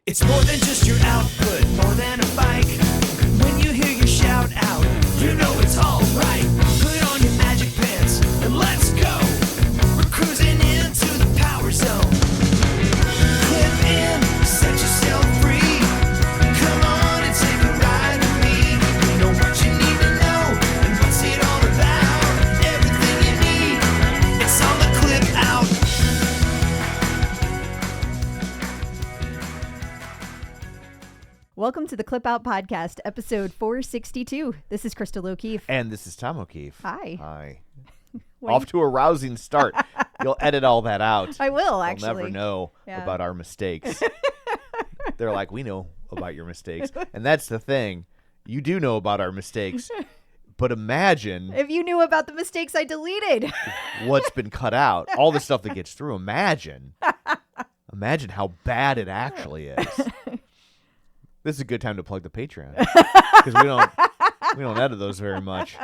It's more than just your output, more than a bike. When you hear your shout out, you know it's all right. Put on your magic pants and let's go. We're cruising into the power zone. Clip in, set yourself free. Come on and take a ride with me. You know what you need to know and what's it all about. Everything you need, it's on the Clip Out. Welcome to the Clip Out Podcast, episode 462. This is Crystal O'Keefe. And this is Tom O'Keefe. Hi. Hi. What Off to a rousing start. You'll edit all that out. I will, actually. You'll never know about our mistakes. They're like, we know about your mistakes. And that's the thing. You do know about our mistakes. But imagine If you knew about the mistakes I deleted. what's been cut out. All the stuff that gets through. Imagine how bad it actually is. This is a good time to plug the Patreon. Because we don't edit those very much.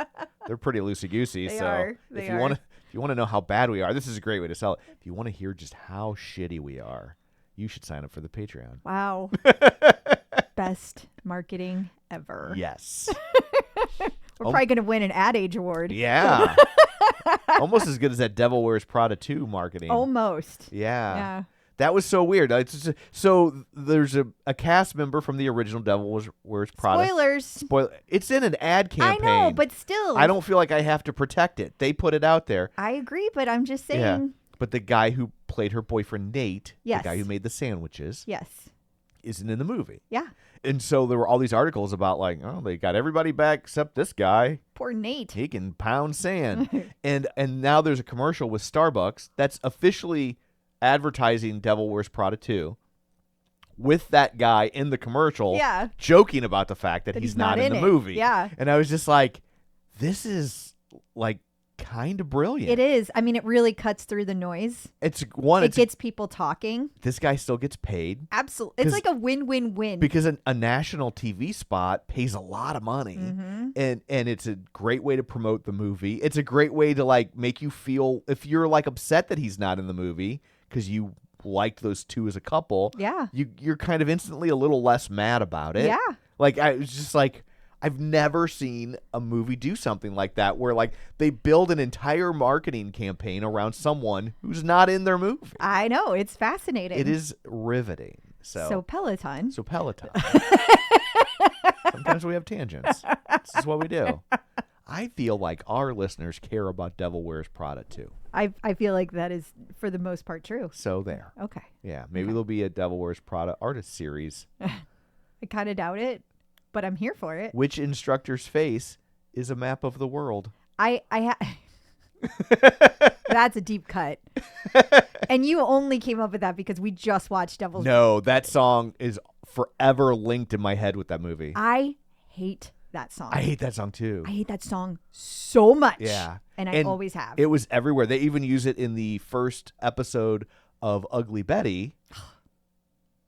They're pretty loosey-goosey. They So are. if you want to know how bad we are, this is a great way to sell it. If you want to hear just how shitty we are, you should sign up for the Patreon. Wow. Best marketing ever. Yes. We're probably going to win an Ad Age Award. Yeah. Almost as good as that Devil Wears Prada 2 marketing. Almost. Yeah. That was so weird. So there's a cast member from the original Devil Wears Prada. Spoilers. It's in an ad campaign. I know, but still. I don't feel like I have to protect it. They put it out there. I agree, but I'm just saying. Yeah. But the guy who played her boyfriend, Nate, Yes. the guy who made the sandwiches, Yes. isn't in the movie. Yeah. And so there were all these articles about like, oh, they got everybody back except this guy. Poor Nate. He can pound sand. and now there's a commercial with Starbucks that's officially advertising Devil Wears Prada 2 with that guy in the commercial joking about the fact that he's not in the movie. Yeah. And I was just like, this is like kind of brilliant. It is. I mean, it really cuts through the noise. It It gets people talking. This guy still gets paid. Absolutely. It's like a win-win-win. Because a national TV spot pays a lot of money. Mm-hmm. And it's a great way to promote the movie. It's a great way to like make you feel, if you're like upset that he's not in the movie because you liked those two as a couple, you're kind of instantly a little less mad about it. Yeah. Like I was just like, I've never seen a movie do something like that where like they build an entire marketing campaign around someone who's not in their movie. I know. It's fascinating. It is riveting. So Peloton. Sometimes we have tangents. This is what we do. I feel like our listeners care about Devil Wears Prada too. I feel like that is, for the most part, true. So there. Okay. Yeah, maybe there'll be a Devil Wears Prada artist series. I kind of doubt it, but I'm here for it. Which instructor's face is a map of the world? That's a deep cut. And you only came up with that because we just watched Devil's. No, that song is forever linked in my head with that movie. I hate that song. I hate that song too. I hate that song so much. Yeah. And I always have. It was everywhere. They even use it in the first episode of Ugly Betty,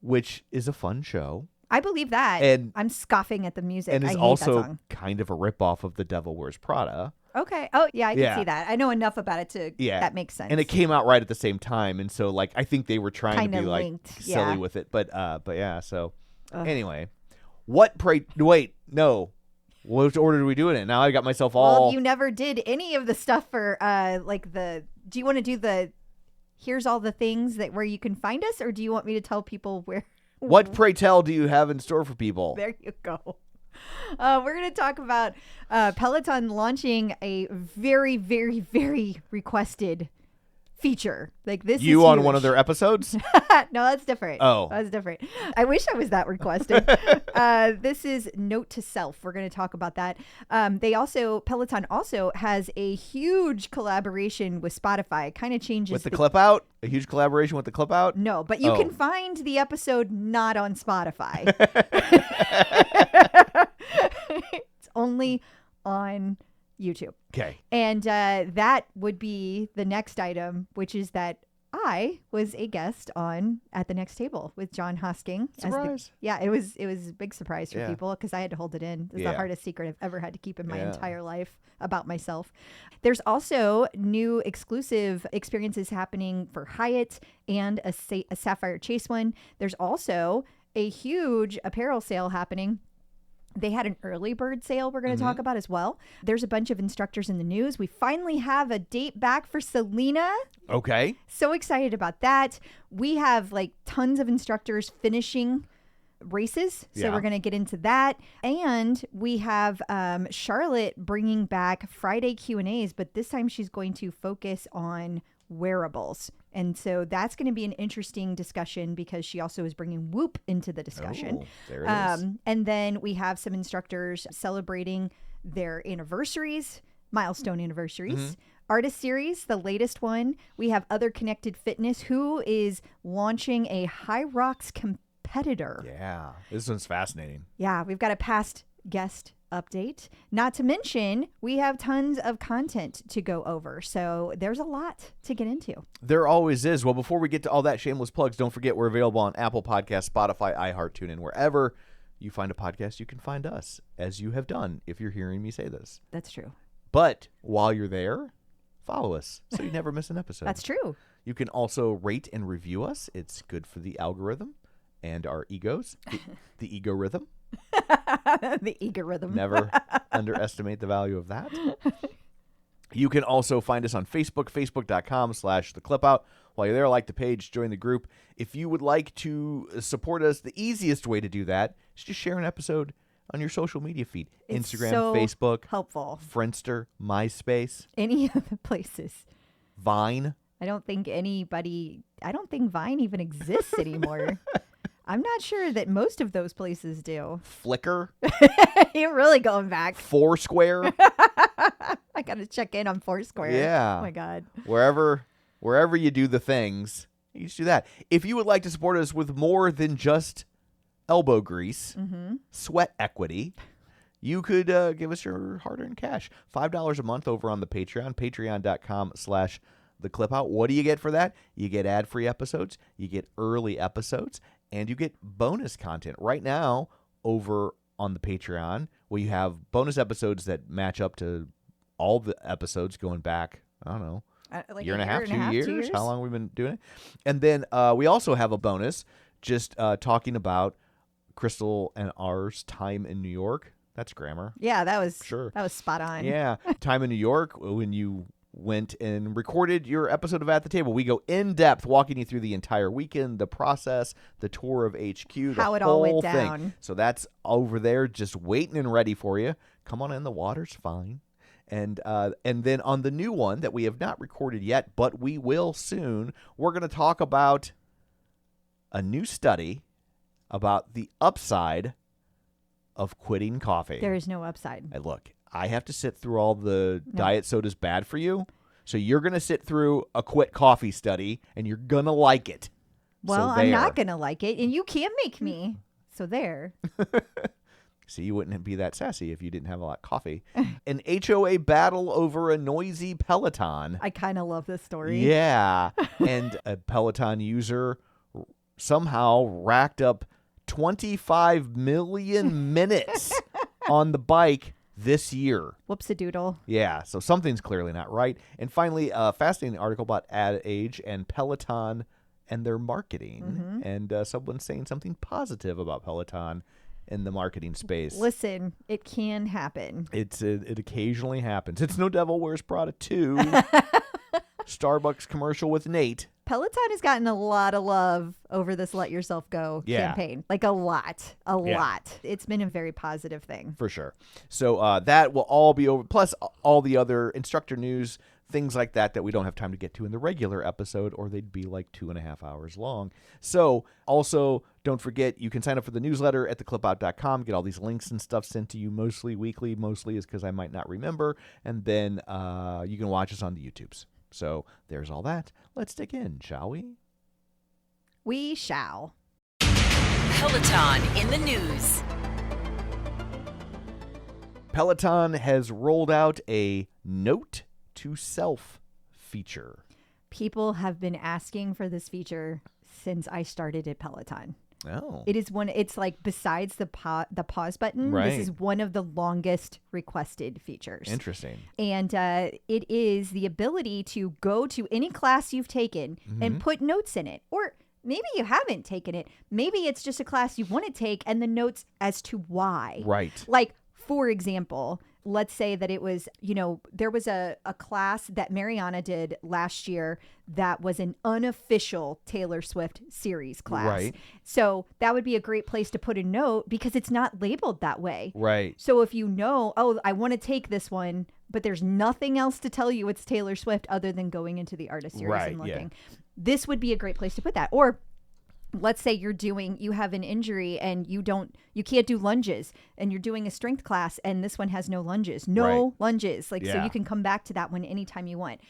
which is a fun show. I believe that. And I'm scoffing at the music. And I is hate also that song. kind of a ripoff of The Devil Wears Prada. Okay. Oh, yeah, I can see that. I know enough about it to that makes sense. And it came out right at the same time, and so like I think they were trying Kinda to be like linked, silly with it, but yeah. So anyway, what what order do we do it in? Now I got myself all. Well, you never did any of the stuff for do you want to do the here's all the things that where you can find us, or do you want me to tell people where? What, pray tell, do you have in store for people? There you go. We're going to talk about Peloton launching a very, very, very requested feature. Like this you is on huge. one of their episodes? No, that's different. Oh. That's different. I wish I was that requested. This is Note to Self. We're going to talk about that. Peloton also has a huge collaboration with Spotify. Kind of changes with the Clip Out? A huge collaboration with the Clip Out? No, but you can find the episode not on Spotify. It's only on YouTube. Okay. And that would be the next item, which is that I was a guest on At the Next Table with John Hosking. Surprise. It was a big surprise for people because I had to hold it in. It was the hardest secret I've ever had to keep in my entire life about myself. There's also new exclusive experiences happening for Hyatt and a Sapphire Chase one. There's also a huge apparel sale happening. They had an early bird sale we're going to talk about as well. There's a bunch of instructors in the news. We finally have a date back for Selena. Okay. So excited about that. We have like tons of instructors finishing races. So we're going to get into that. And we have Charlotte bringing back Friday Q&As, but this time she's going to focus on wearables. And so that's going to be an interesting discussion because she also is bringing Whoop into the discussion. Oh, there it is. And then we have some instructors celebrating their anniversaries, milestone anniversaries. Artist Series, the latest one. We have Other Connected Fitness, who is launching a High Rocks competitor. Yeah, this one's fascinating. Yeah, we've got a past guest update. Not to mention, we have tons of content to go over. So there's a lot to get into. There always is. Well, before we get to all that shameless plugs, don't forget we're available on Apple Podcasts, Spotify, iHeart, TuneIn, wherever you find a podcast, you can find us, as you have done if you're hearing me say this. That's true. But while you're there, follow us so you never miss an episode. That's true. You can also rate and review us. It's good for the algorithm and our egos, the ego rhythm. The ego rhythm. Never underestimate the value of that. You can also find us on Facebook, facebook.com/theclipout. While you're there, like the page, join the group. If you would like to support us, the easiest way to do that is just share an episode on your social media feed. It's Instagram, so Facebook, helpful. Friendster, MySpace, Any of the places. Vine. I don't think Vine even exists anymore. I'm not sure that most of those places do. Flickr. You're really going back. Foursquare. I got to check in on Foursquare. Yeah. Oh, my God. Wherever you do the things, you just do that. If you would like to support us with more than just elbow grease, sweat equity, you could give us your hard-earned cash. $5 a month over on the Patreon, patreon.com/theclipout. What do you get for that? You get ad-free episodes, you get early episodes, and you get bonus content. Right now, over on the Patreon, we have bonus episodes that match up to all the episodes going back, I don't know, Like year and a half, 2 2 years? How long we've been doing it? And then we also have a bonus just talking about Crystal and ours time in New York. That's grammar. Yeah, that was spot on. Yeah. Time in New York when you went and recorded your episode of At the Table. We go in depth walking you through the entire weekend, the process, the tour of HQ, How it whole all went thing. down. So that's over there just waiting and ready for you. Come on in. The water's fine. And then on the new one that we have not recorded yet, but we will soon, we're going to talk about a new study about the upside of quitting coffee. There is no upside. And look, I have to sit through all the diet sodas bad for you. So you're going to sit through a quit coffee study, and you're going to like it. Well, So I'm there. not going to like it, and you can't make me. So there. See, you wouldn't be that sassy if you didn't have a lot of coffee. An HOA battle over a noisy Peloton. I kind of love this story. Yeah. And a Peloton user somehow racked up 25 million minutes on the bike this year. Whoops-a-doodle. Yeah, so something's clearly not right. And finally, a fascinating article about Ad Age and Peloton and their marketing. And someone saying something positive about Peloton in the marketing space. Listen, it can happen. It occasionally happens. It's No Devil Wears Prada 2. Starbucks commercial with Nate. Peloton has gotten a lot of love over this Let Yourself Go campaign. Like a lot. It's been a very positive thing. For sure. So that will all be over. Plus all the other instructor news, things like that we don't have time to get to in the regular episode, or they'd be like 2.5 hours long. So also don't forget, you can sign up for the newsletter at theclipout.com, get all these links and stuff sent to you mostly weekly. Mostly is because I might not remember. And then you can watch us on the YouTubes. So there's all that. Let's dig in, shall we? We shall. Peloton in the news. Peloton has rolled out a note to self feature. People have been asking for this feature since I started at Peloton. Oh. It is it's like besides the pause button, Right. This is one of the longest requested features. Interesting. And it is the ability to go to any class you've taken and put notes in it, or maybe you haven't taken it. Maybe it's just a class you want to take and the notes as to why. Right. Like, for example, let's say that it was, there was a class that Mariana did last year that was an unofficial Taylor Swift series class. Right. So that would be a great place to put a note because it's not labeled that way. Right. So if I want to take this one, but there's nothing else to tell you it's Taylor Swift other than going into the artist series Right, and looking. yeah. This would be a great place to put that. Or let's say you have an injury and you can't do lunges and you're doing a strength class and this one has no lunges. No Right. lunges. So Yeah. you can come back to that one anytime you want.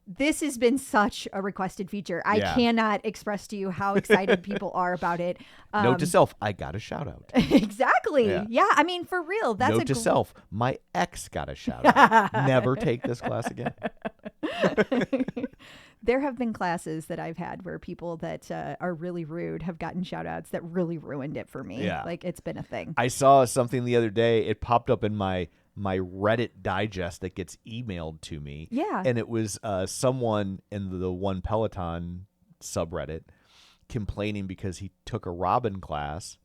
This has been such a requested feature. I Yeah. cannot express to you how excited people are about it. Note to self, I got a shout out. Exactly. Yeah. Yeah. I mean, for real, that's Note to self, my ex got a shout out. Never take this class again. There have been classes that I've had where people that are really rude have gotten shout outs that really ruined it for me. Yeah. It's been a thing. I saw something the other day. It popped up in my Reddit digest that gets emailed to me. Yeah. And it was someone in the One Peloton subreddit complaining because he took a Robin class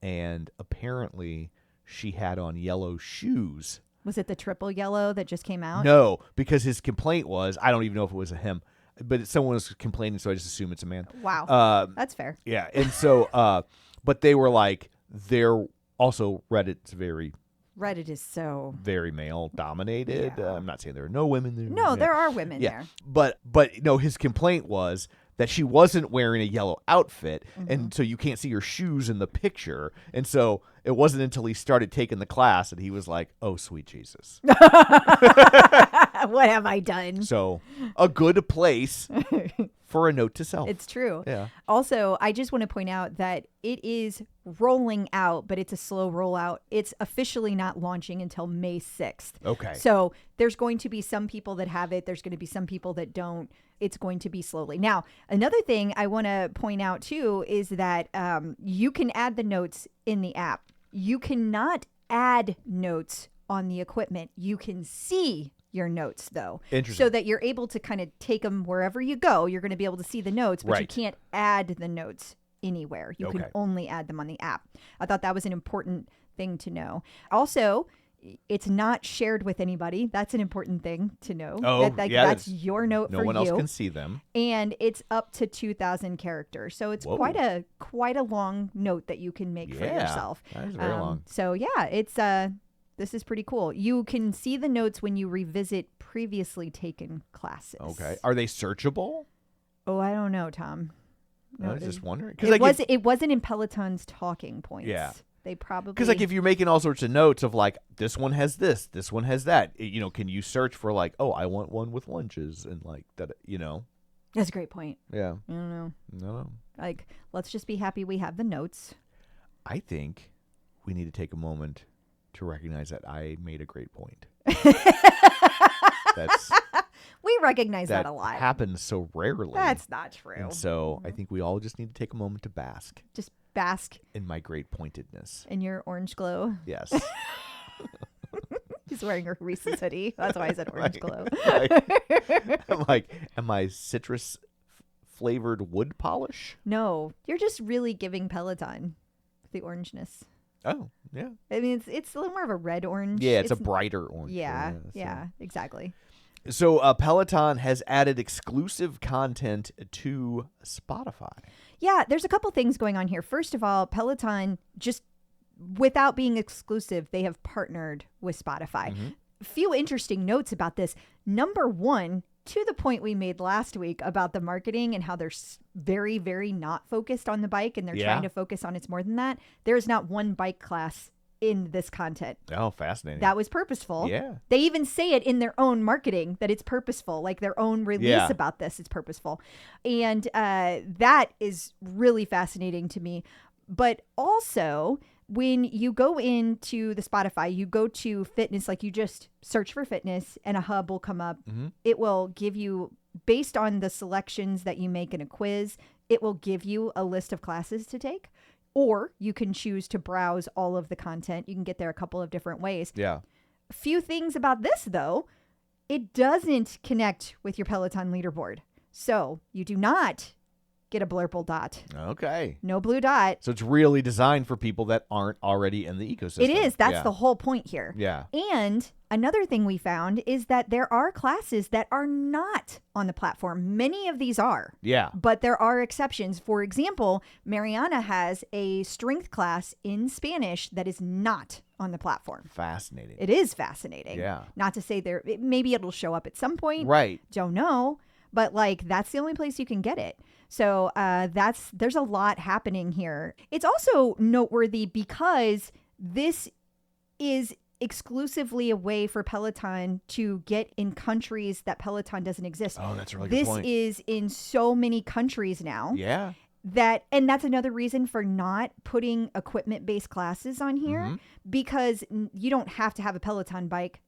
and apparently she had on yellow shoes. Was it the triple yellow that just came out? No, because his complaint was, I don't even know if it was a him, but someone was complaining, so I just assume it's a man. Wow. That's fair. Yeah. And so, but they were like, they're also Reddit's Reddit is so... very male dominated. Yeah. I'm not saying there are no women there. No, Yeah. there are women there. But his complaint was that she wasn't wearing a yellow outfit, and so you can't see her shoes in the picture. And so it wasn't until he started taking the class that he was like, "Oh, sweet Jesus." What have I done? So a good place for a note to self. It's true. Yeah. Also, I just want to point out that it is rolling out, but it's a slow rollout. It's officially not launching until May 6th. Okay. So there's going to be some people that have it. There's going to be some people that don't. It's going to be slowly. Now, another thing I want to point out too is that you can add the notes in the app. You cannot add notes on the equipment. You can see your notes though. Interesting. So that you're able to kind of take them wherever you go. You're going to be able to see the notes, but you Right. can't add the notes anywhere. You can Okay. only add them on the app. I thought that was an important thing to know. Also, it's not shared with anybody. That's an important thing to know. Oh, yeah, That's your note no for one you. else can see them. And it's up to 2,000 characters. So it's Whoa. quite a long note that you can make for Yeah, yourself. that is very long. So yeah, it's this is pretty cool. You can see the notes when you revisit previously taken classes. Okay. Are they searchable? Oh, I don't know, Tom. I was just wondering. It wasn't in Peloton's talking points. Yeah. They probably Because if you're making all sorts of notes of like, this one has this one has that, can you search for like, oh, I want one with lunges and like that, That's a great point. Yeah. I don't know. No. Let's just be happy we have the notes. I think we need to take a moment to recognize that I made a great point. We recognize that a lot. Happens so rarely. That's not true. And so I think we all just need to take a moment to bask Just bask in my great pointedness. in your orange glow. Yes. He's wearing a Reese's hoodie. That's why I said orange glow. I'm like, am I citrus flavored wood polish? No, you're just really giving Peloton the orangeness. Oh, yeah. I mean, it's a little more of a red orange. Yeah, it's a brighter orange. Yeah, exactly. So Peloton has added exclusive content to Spotify. Yeah, there's a couple things going on here. First of all, Peloton, just without being exclusive, they have partnered with Spotify. Mm-hmm. A few interesting notes about this. Number one, to the point we made last week about the marketing and how they're very, very not focused on the bike and they're trying to focus on it's more than that. There's not one bike class in this content. Oh, fascinating. That was purposeful. Yeah. They even say it in their own marketing that it's purposeful, like their own release about this is purposeful. And that is really fascinating to me. But also, when you go into the Spotify, you go to fitness, like you just search for fitness and a hub will come up. Mm-hmm. It will give you, based on the selections that you make in a quiz, it will give you a list of classes to take. Or you can choose to browse all of the content. You can get there a couple of different ways. Yeah. A few things about this, though. It doesn't connect with your Peloton leaderboard. So you do not get a blurple dot. Okay. No blue dot. So it's really designed for people that aren't already in the ecosystem. It is. That's the whole point here. Yeah. And another thing we found is that there are classes that are not on the platform. Many of these are. Yeah. But there are exceptions. For example, Mariana has a strength class in Spanish that is not on the platform. Fascinating. It is fascinating. Yeah. Not to say maybe it'll show up at some point. Right. Don't know. But like that's the only place you can get it. So there's a lot happening here. It's also noteworthy because this is exclusively a way for Peloton to get in countries that Peloton doesn't exist. Oh, that's a really good point. This is in so many countries now. Yeah. And that's another reason for not putting equipment-based classes on here because you don't have to have a Peloton bike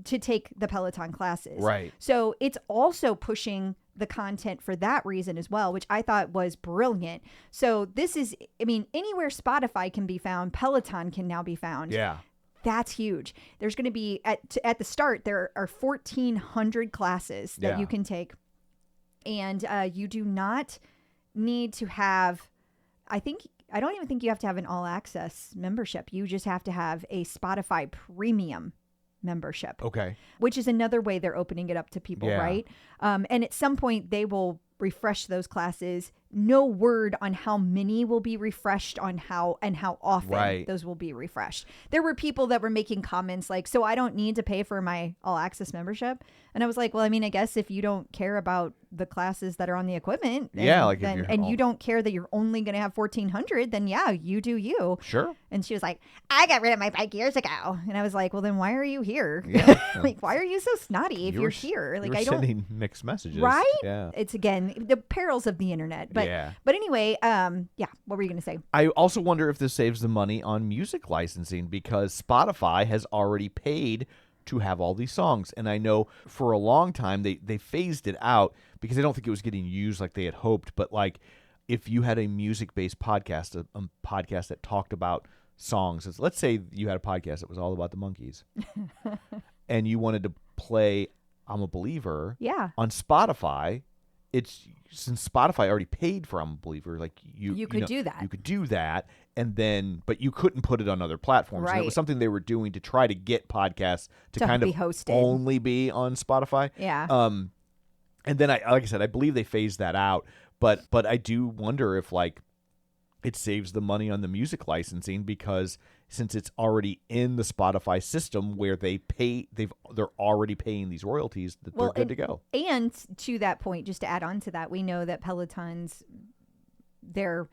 to take the Peloton classes. Right. So it's also pushing the content for that reason as well, which I thought was brilliant. So this is, I mean, anywhere Spotify can be found, Peloton can now be found. Yeah. That's huge. There's going to be, at the start, there are 1,400 classes that you can take. And you do not need to have, I don't even think you have to have an all-access membership. You just have to have a Spotify premium membership. Okay. Which is another way they're opening it up to people, right? And at some point they will refresh those classes. No word on how many will be refreshed on how often those will be refreshed. There were people that were making comments like, so I don't need to pay for my all access membership. And I was like, well, I mean, I guess if you don't care about the classes that are on the equipment and you don't care that you're only going to have 1,400, then yeah, you do you. Sure. And she was like, I got rid of my bike years ago. And I was like, well, then why are you here? Yeah. Like, why are you so snotty if you're here? Like, you were I don't sending mixed messages. Right? Yeah. It's again the perils of the internet. But anyway, what were you gonna say? I also wonder if this saves the money on music licensing because Spotify has already paid to have all these songs. And I know for a long time they phased it out because I don't think it was getting used like they had hoped. But like if you had a music-based podcast, a podcast that talked about songs, let's say you had a podcast that was all about the Monkees and you wanted to play I'm a Believer on Spotify, since Spotify already paid for I'm a Believer, like you could do that. You could do that, and then but you couldn't put it on other platforms. Right. And it was something they were doing to try to get podcasts to kind be of hosted. Only be on Spotify. Yeah. And then like I said, I believe they phased that out. But I do wonder if like it saves the money on the music licensing because since it's already in the Spotify system where they're already paying these royalties, that they're good to go. And to that point, just to add on to that, we know that Peloton's their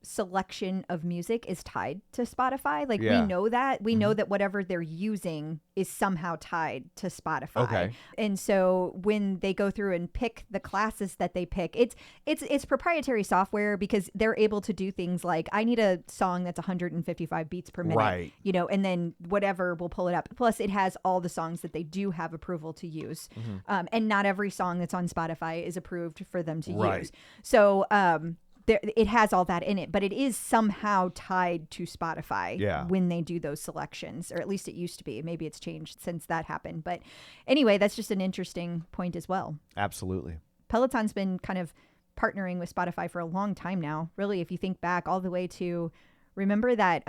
selection of music is tied to Spotify. Like we know that. We know that whatever they're using is somehow tied to Spotify. Okay. And so when they go through and pick the classes that they pick, it's proprietary software because they're able to do things like I need a song that's 155 beats per minute. Right. You know, and then whatever will pull it up. Plus it has all the songs that they do have approval to use. And not every song that's on Spotify is approved for them to use. So it has all that in it, but it is somehow tied to Spotify when they do those selections, or at least it used to be. Maybe it's changed since that happened. But anyway, that's just an interesting point as well. Absolutely. Peloton's been kind of partnering with Spotify for a long time now. Really, if you think back all the way to, remember that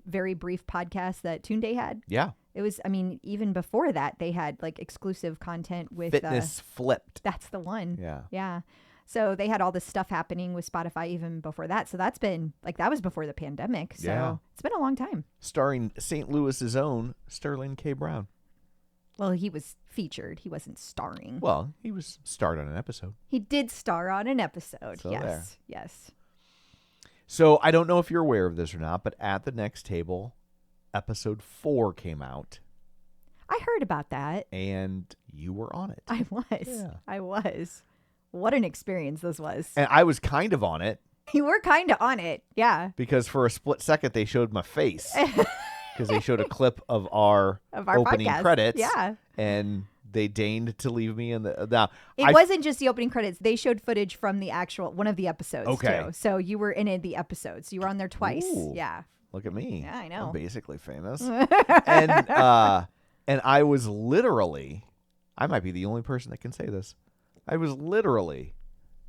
very brief podcast that Tunde had? Yeah. It was, I mean, even before that, they had like exclusive content with Fitness Flipped. That's the one. Yeah. Yeah. So they had all this stuff happening with Spotify even before that. So that's been like, that was before the pandemic. So it's been a long time. Starring St. Louis's own Sterling K. Brown. Well, he was featured. He wasn't starring. Well, he was starred on an episode. He did star on an episode. So yes. There. Yes. So I don't know if you're aware of this or not, but At the Next Table, episode 4 came out. I heard about that. And you were on it. I was. Yeah. I was. What an experience this was. And I was kind of on it. You were kind of on it. Yeah. Because for a split second, they showed my face. Because they showed a clip of our opening podcast. credits. Yeah. And they deigned to leave me in the... Now, it wasn't just the opening credits. They showed footage from the actual, one of the episodes, okay. too. So you were in the episodes. You were on there twice. Ooh, yeah. Look at me. Yeah, I know. I'm basically famous. And I was literally... I might be the only person that can say this. I was literally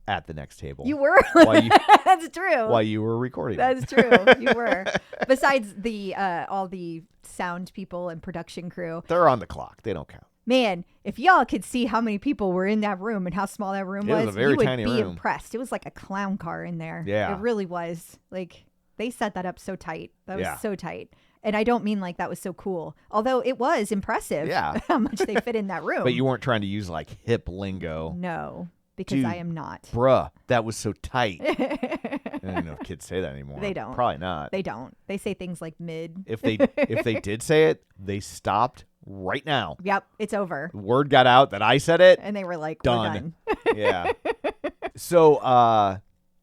at the next table. You were. While you- That's true. while you were recording. That's true. You were. Besides the all the sound people and production crew. They're on the clock. They don't count. Man, if y'all could see how many people were in that room and how small that room It was a very you would tiny be room. impressed. It was like a clown car in there. Yeah. It really was. Like, they set that up so tight. That was Yeah. so tight. And I don't mean like that was so cool. Although it was impressive Yeah. how much they fit in that room. But you weren't trying to use like hip lingo. No, because I Dude. am not. Bruh, that was so tight. I don't know if kids say that anymore. They don't. Probably not. They don't. They say things like mid. If they did say it, they stopped right now. Yep, it's over. Word got out that I said it. And they were like, Done. we're done. Yeah. So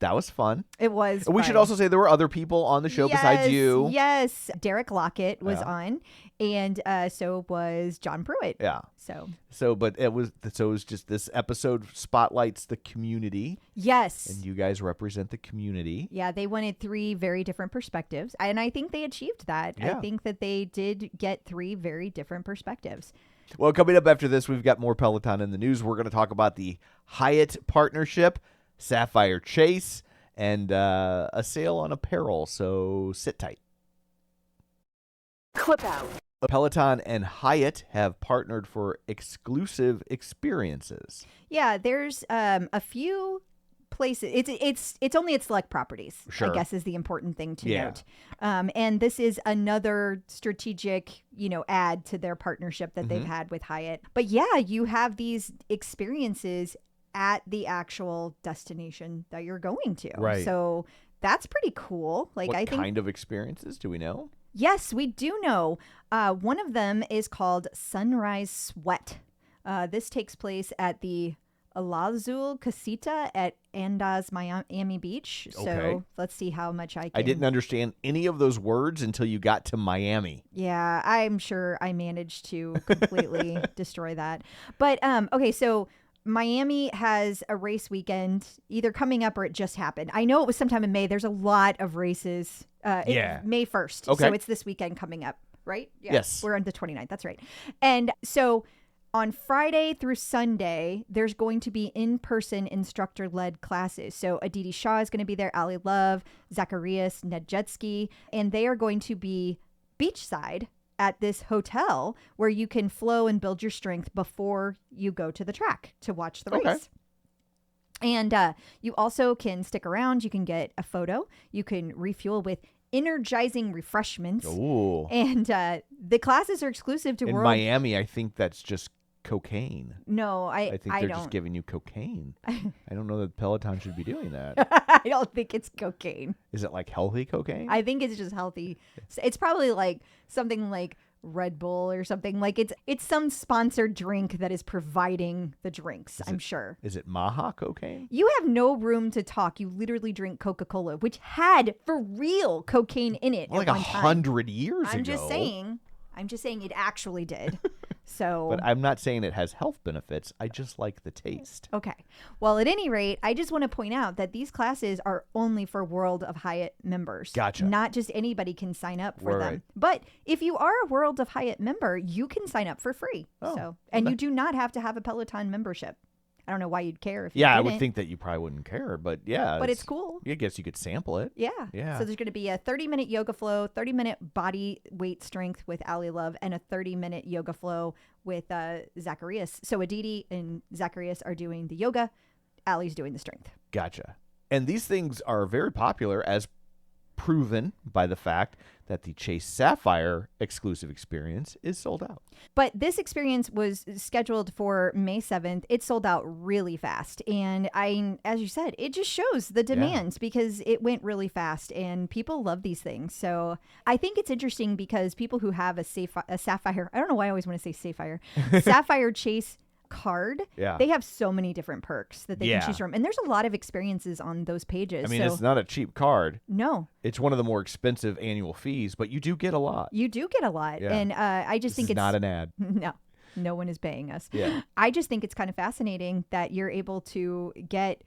that was fun. It was. We should fun. also say there were other people on the show besides you. Yes. Derek Lockett was Yeah. on, and so was John Pruitt. Yeah. So, But it was just this episode spotlights the community, yes. and you guys represent the community. Yeah, they wanted 3 very different perspectives, and I think they achieved that. Yeah. I think that they did get 3 very different perspectives. Well, coming up after this, we've got more Peloton in the news. We're going to talk about the Hyatt partnership, Sapphire Chase, and a sale on apparel. So sit tight. Clip out. Peloton and Hyatt have partnered for exclusive experiences. Yeah, there's a few places. It's only at select properties. Sure. I guess is the important thing to Yeah. note. And this is another strategic, add to their partnership that they've had with Hyatt. But yeah, you have these experiences at the actual destination that you're going to. Right. So that's pretty cool. Like, What I think. kind of experiences do we know? Yes, we do know. One of them is called Sunrise Sweat. This takes place at the Alazul Casita at Andaz, Miami Beach. So Okay. let's see how much I can. I didn't understand any of those words until you got to Miami. Yeah, I'm sure I managed to completely destroy that. But okay, so Miami has a race weekend either coming up or it just happened. I know it was sometime in May. There's a lot of races. Yeah. May 1st. Okay. So it's this weekend coming up, right? Yeah, Yes. We're on the 29th. That's right. And so on Friday through Sunday, there's going to be in-person instructor-led classes. So Aditi Shah is going to be there, Ali Love, Zacharias Nedjetsky, and they are going to be beachside at this hotel where you can flow and build your strength before you go to the track to watch the race. Okay. And you also can stick around. You can get a photo. You can refuel with energizing refreshments. Ooh. And the classes are exclusive to In World. Miami, I think that's just cocaine. No, I think they're don't. just giving you cocaine. I don't know that Peloton should be doing that. I don't think it's cocaine. Is it like healthy cocaine? I think it's just healthy. It's probably like something like Red Bull or something. Like it's some sponsored drink that is providing the drinks, I'm sure. Is it Maha cocaine? You have no room to talk. You literally drink Coca-Cola, which had for real cocaine in it Well, at like one time. 100 years ago. I'm just saying it actually did. So But I'm not saying it has health benefits. I just like the taste. okay. Well, at any rate, I just want to point out that these classes are only for World of Hyatt members. Gotcha. Not just anybody can sign up for them. Right. But if you are a World of Hyatt member, you can sign up for free. Oh, and you do not have to have a Peloton membership. I don't know why you'd care if you Yeah, I didn't. would think that you probably wouldn't care, but yeah. But it's cool. I guess you could sample it. Yeah. Yeah. So there's going to be a 30-minute yoga flow, 30-minute body weight strength with Ali Love, and a 30-minute yoga flow with Zacharias. So Aditi and Zacharias are doing the yoga. Ali's doing the strength. Gotcha. And these things are very popular, as proven by the fact that the Chase Sapphire exclusive experience is sold out. But this experience was scheduled for May 7th. It sold out really fast. And as you said, it just shows the demand because it went really fast and people love these things. So I think it's interesting because people who have a Sapphire, I don't know why I always want to say Sapphire, Sapphire Chase card, Yeah. they have so many different perks that they Yeah. can choose from. And there's a lot of experiences on those pages. I mean, so, it's not a cheap card. no, It's one of the more expensive annual fees, but you do get a lot. you do get a lot. Yeah. And I just This think is it's not an ad. No one is paying us. Yeah. I just think it's kind of fascinating that you're able to get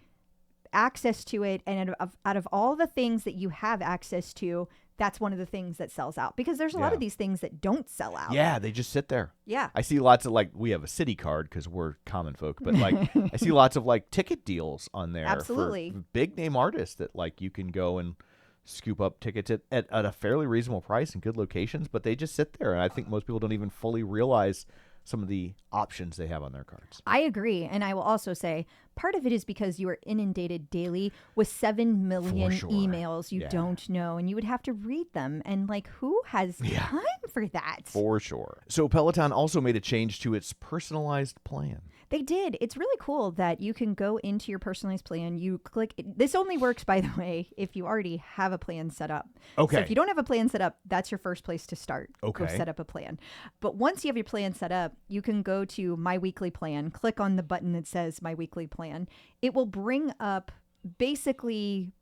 access to it. And out of all the things that you have access to, that's one of the things that sells out, because there's a lot of these things that don't sell out. Yeah, they just sit there. Yeah. I see lots of, like, we have a city card because we're common folk, but like I see lots of like ticket deals on there. Absolutely. For big name artists that like you can go and scoop up tickets at a fairly reasonable price in good locations, but they just sit there. And I think most people don't even fully realize some of the options they have on their cards. I agree. And I will also say part of it is because you are inundated daily with 7 million emails you don't know, and you would have to read them. And like, who has time for that? For sure. So Peloton also made a change to its personalized plan. They did. It's really cool that you can go into your personalized plan. You click. This only works, by the way, if you already have a plan set up. Okay. So if you don't have a plan set up, that's your first place to start. Okay. Go set up a plan. But once you have your plan set up, you can go to My Weekly Plan, click on the button that says My Weekly Plan. It will bring up basically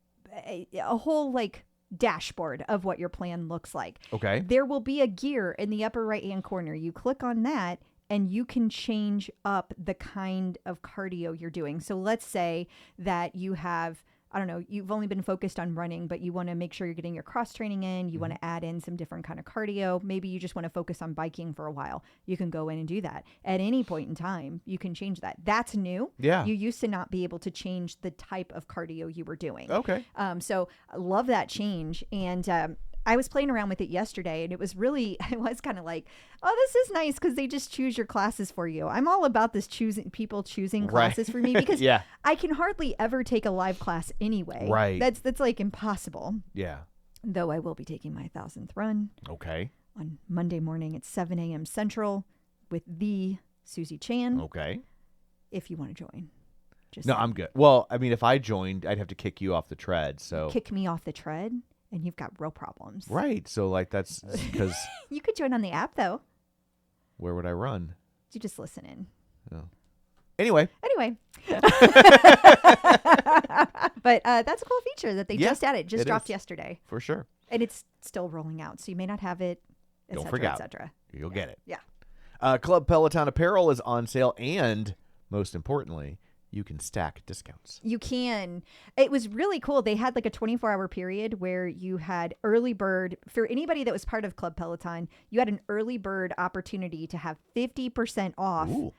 a whole like dashboard of what your plan looks like. Okay. There will be a gear in the upper right-hand corner. You click on that, and you can change up the kind of cardio you're doing. So let's say that you have, I don't know, you've only been focused on running, but you want to make sure you're getting your cross training in. You want to add in some different kind of cardio. Maybe you just want to focus on biking for a while. You can go in and do that. At any point in time, you can change that. That's new. Yeah. You used to not be able to change the type of cardio you were doing. Okay. So I love that change. And I was playing around with it yesterday, and it was kind of like, oh, this is nice because they just choose your classes for you. I'm all about this people choosing classes for me, because I can hardly ever take a live class anyway. Right. That's like impossible. Yeah. Though I will be taking my 1,000th run. Okay. On Monday morning at 7 a.m. Central with the Susie Chan. Okay. If you want to join. No, I'm good. Well, I mean, if I joined, I'd have to kick you off the tread. So kick me off the tread? And you've got real problems. Right. So, like, that's because... You could join on the app, though. Where would I run? You just listen in. Oh. Anyway. But that's a cool feature that they just added. Just dropped is. yesterday. For sure. And it's still rolling out, so you may not have it, et cetera, et cetera. You'll get it. Yeah. Club Peloton apparel is on sale, and most importantly, you can stack discounts. You can. It was really cool. They had like a 24-hour period where you had early bird. For anybody that was part of Club Peloton, you had an early bird opportunity to have 50% off. Ooh.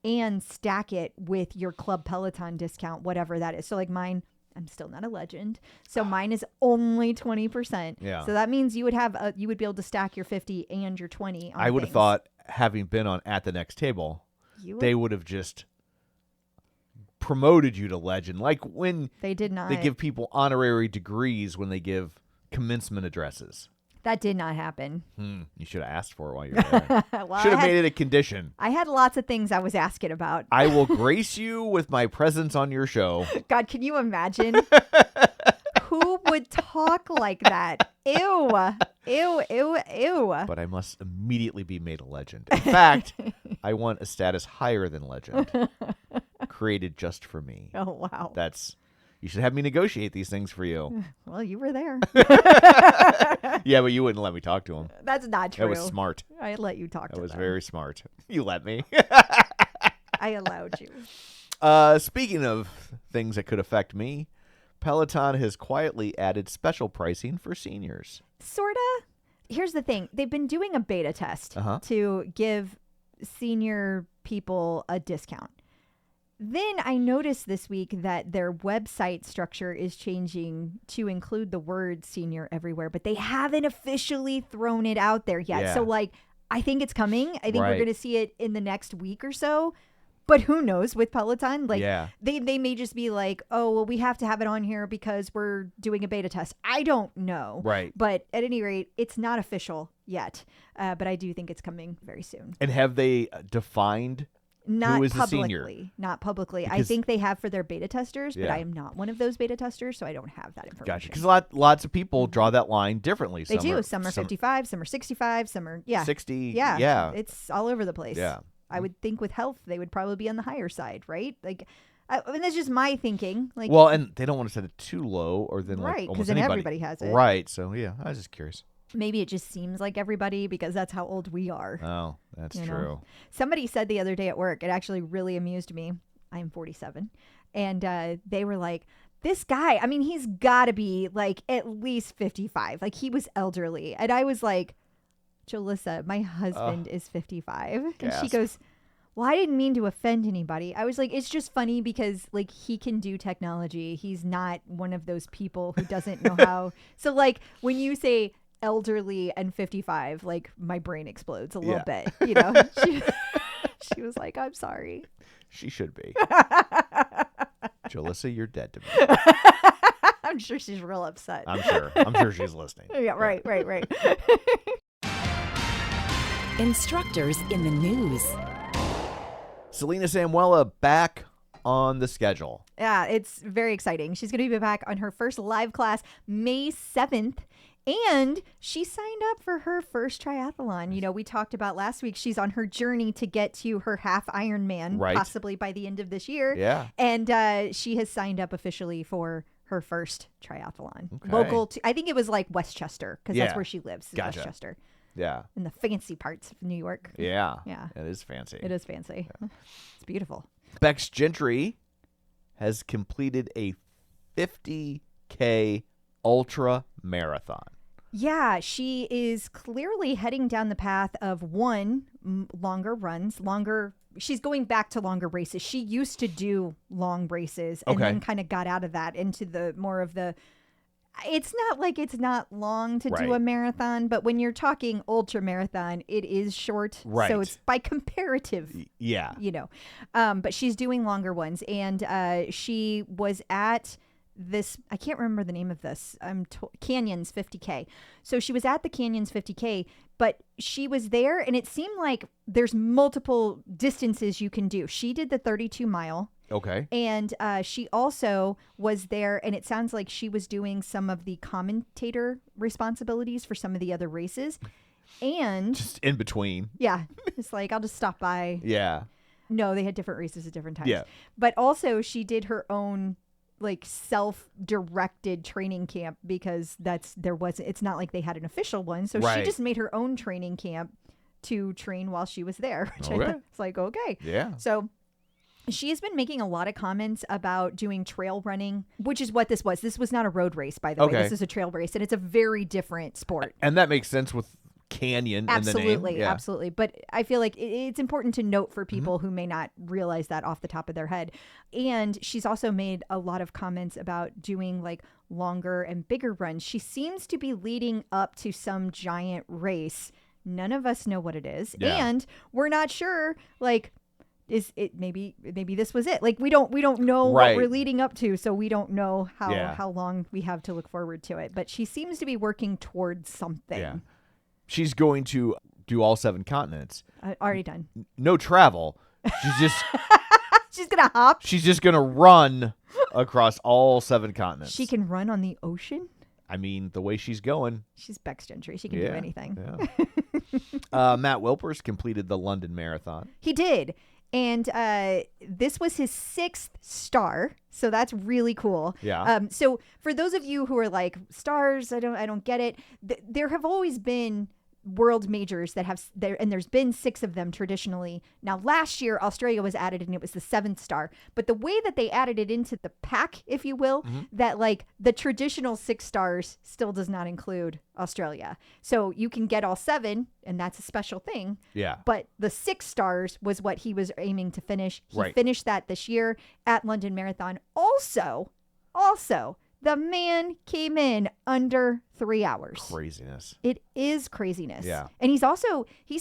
And stack it with your Club Peloton discount, whatever that is. So like mine, I'm still not a legend. So mine is only 20%. Yeah. So that means you would have you would be able to stack your 50 and your 20 on I would have thought, having been on At the Next Table, they would have just promoted you to legend, like when they did not. They give people honorary degrees when they give commencement addresses. That did not happen. You should have asked for it while you were there. Well, should have made it a condition. I had lots of things I was asking about. I will grace you with my presence on your show. God, can you imagine? Who would talk like that? Ew. Ew, ew, ew. But I must immediately be made a legend. In fact, I want a status higher than legend, created just for me. Oh, wow. You should have me negotiate these things for you. Well, you were there. Yeah, but you wouldn't let me talk to him. That's not true. That was smart. I let you talk to That was them. very smart. You let me. I allowed you. Speaking of things that could affect me, Peloton has quietly added special pricing for seniors. Sorta. Here's the thing. They've been doing a beta test to give senior people a discount. Then I noticed this week that their website structure is changing to include the word senior everywhere, but they haven't officially thrown it out there yet. Yeah. So like, I think it's coming. I think we're Right. going to see it in the next week or so. But who knows with Peloton? Like, Yeah. they may just be like, oh, well, we have to have it on here because we're doing a beta test. I don't know. Right. But at any rate, it's not official yet. But I do think it's coming very soon. And have they defined Not who is the publicly. senior? Not publicly. I Because- think they have for their beta testers, but Yeah. I am not one of those beta testers, so I don't have that information. Gotcha. Because lots of people draw that line differently. They do. Some are 55, some are 65, some are 60. Yeah. Yeah. It's all over the place. Yeah. I would think with health, they would probably be on the higher side, right? Like, I mean, that's just my thinking. Like, Well, and they don't want to set it too low, or then like Right, 'cause almost then anybody. everybody has it. Right. So yeah, I was just curious. maybe it just seems like everybody because that's how old we are. Oh, that's You know? true. Somebody said the other day at work, it actually really amused me. I'm 47. And they were like, this guy, I mean, he's got to be like at least 55. Like he was elderly. And I was like, Jalissa, my husband is 55. And she gasp. goes, well, I didn't mean to offend anybody. I was like, it's just funny because like he can do technology. He's not one of those people who doesn't know how. So like when you say elderly and 55, like my brain explodes a little bit, you know. She was like, I'm sorry. She should be. Jalissa, you're dead to me. I'm sure she's real upset. I'm sure she's listening. Yeah, right. Instructors in the news. Selena Samuela back on the schedule. Yeah, it's very exciting. She's going to be back on her first live class May 7th. And she signed up for her first triathlon. You know, we talked about last week, she's on her journey to get to her half Ironman, Right. possibly by the end of this year. Yeah. And she has signed up officially for her first triathlon. Okay. Local to, I think it was like Westchester, because Yeah. that's where she lives, is Gotcha. Westchester, Yeah. in the fancy parts of New York. Yeah. Yeah. It is fancy. It is fancy. It's beautiful. Becs Gentry has completed a 50K ultra marathon. Yeah, she is clearly heading down the path of longer runs, she's going back to longer races. She used to do long races and Okay. then kind of got out of that into the more of the, it's not like it's not long to do Right. a marathon, but when you're talking ultra marathon, it is short. Right. So it's by comparative, Yeah. you know, but she's doing longer ones. And she was at this, I can't remember the name of this, Canyons 50K. So she was at the Canyons 50K, but she was there and it seemed like there's multiple distances you can do. She did the 32 mile. Okay. And she also was there, and it sounds like she was doing some of the commentator responsibilities for some of the other races. And Just in between. yeah, it's like, I'll just stop by. Yeah. No, they had different races at different times. Yeah. But also she did her own like self-directed training camp because it's not like they had an official one. So she Right. just made her own training camp to train while she was there. Which I Okay. thought, it's like, okay. Yeah. So she has been making a lot of comments about doing trail running, which is what this was. This was not a road race, by the way. Okay. This is a trail race, and it's a very different sport. And that makes sense with Canyon in the name. Absolutely, Yeah. absolutely. But I feel like it's important to note for people who may not realize that off the top of their head. And she's also made a lot of comments about doing like longer and bigger runs. She seems to be leading up to some giant race. None of us know what it is. Yeah. And we're not sure, like, is it maybe this was it? Like we don't know Right. what we're leading up to, so we don't know Yeah. how long we have to look forward to it. But she seems to be working towards something. Yeah. She's going to do all 7 continents. Already done. No travel. She's gonna hop. She's just going to run across all 7 continents. She can run on the ocean. I mean, the way she's going. She's Becs Gentry. She can Yeah. do anything. Yeah. Matt Wilpers completed the London Marathon. He did. And this was his 6th star, so that's really cool. Yeah. So for those of you who are like, stars, I don't get it. There have always been world majors that have there, and there's been 6 of them traditionally. Now last year Australia was added and it was the 7th star, but the way that they added it into the pack, if you will, that like the traditional 6 stars still does not include Australia. So you can get all 7 and that's a special thing. Yeah. But the 6 stars was what he was aiming to finish. He Right. finished that this year at London Marathon. Also, the man came in under 3 hours. Craziness. It is craziness. Yeah. And he's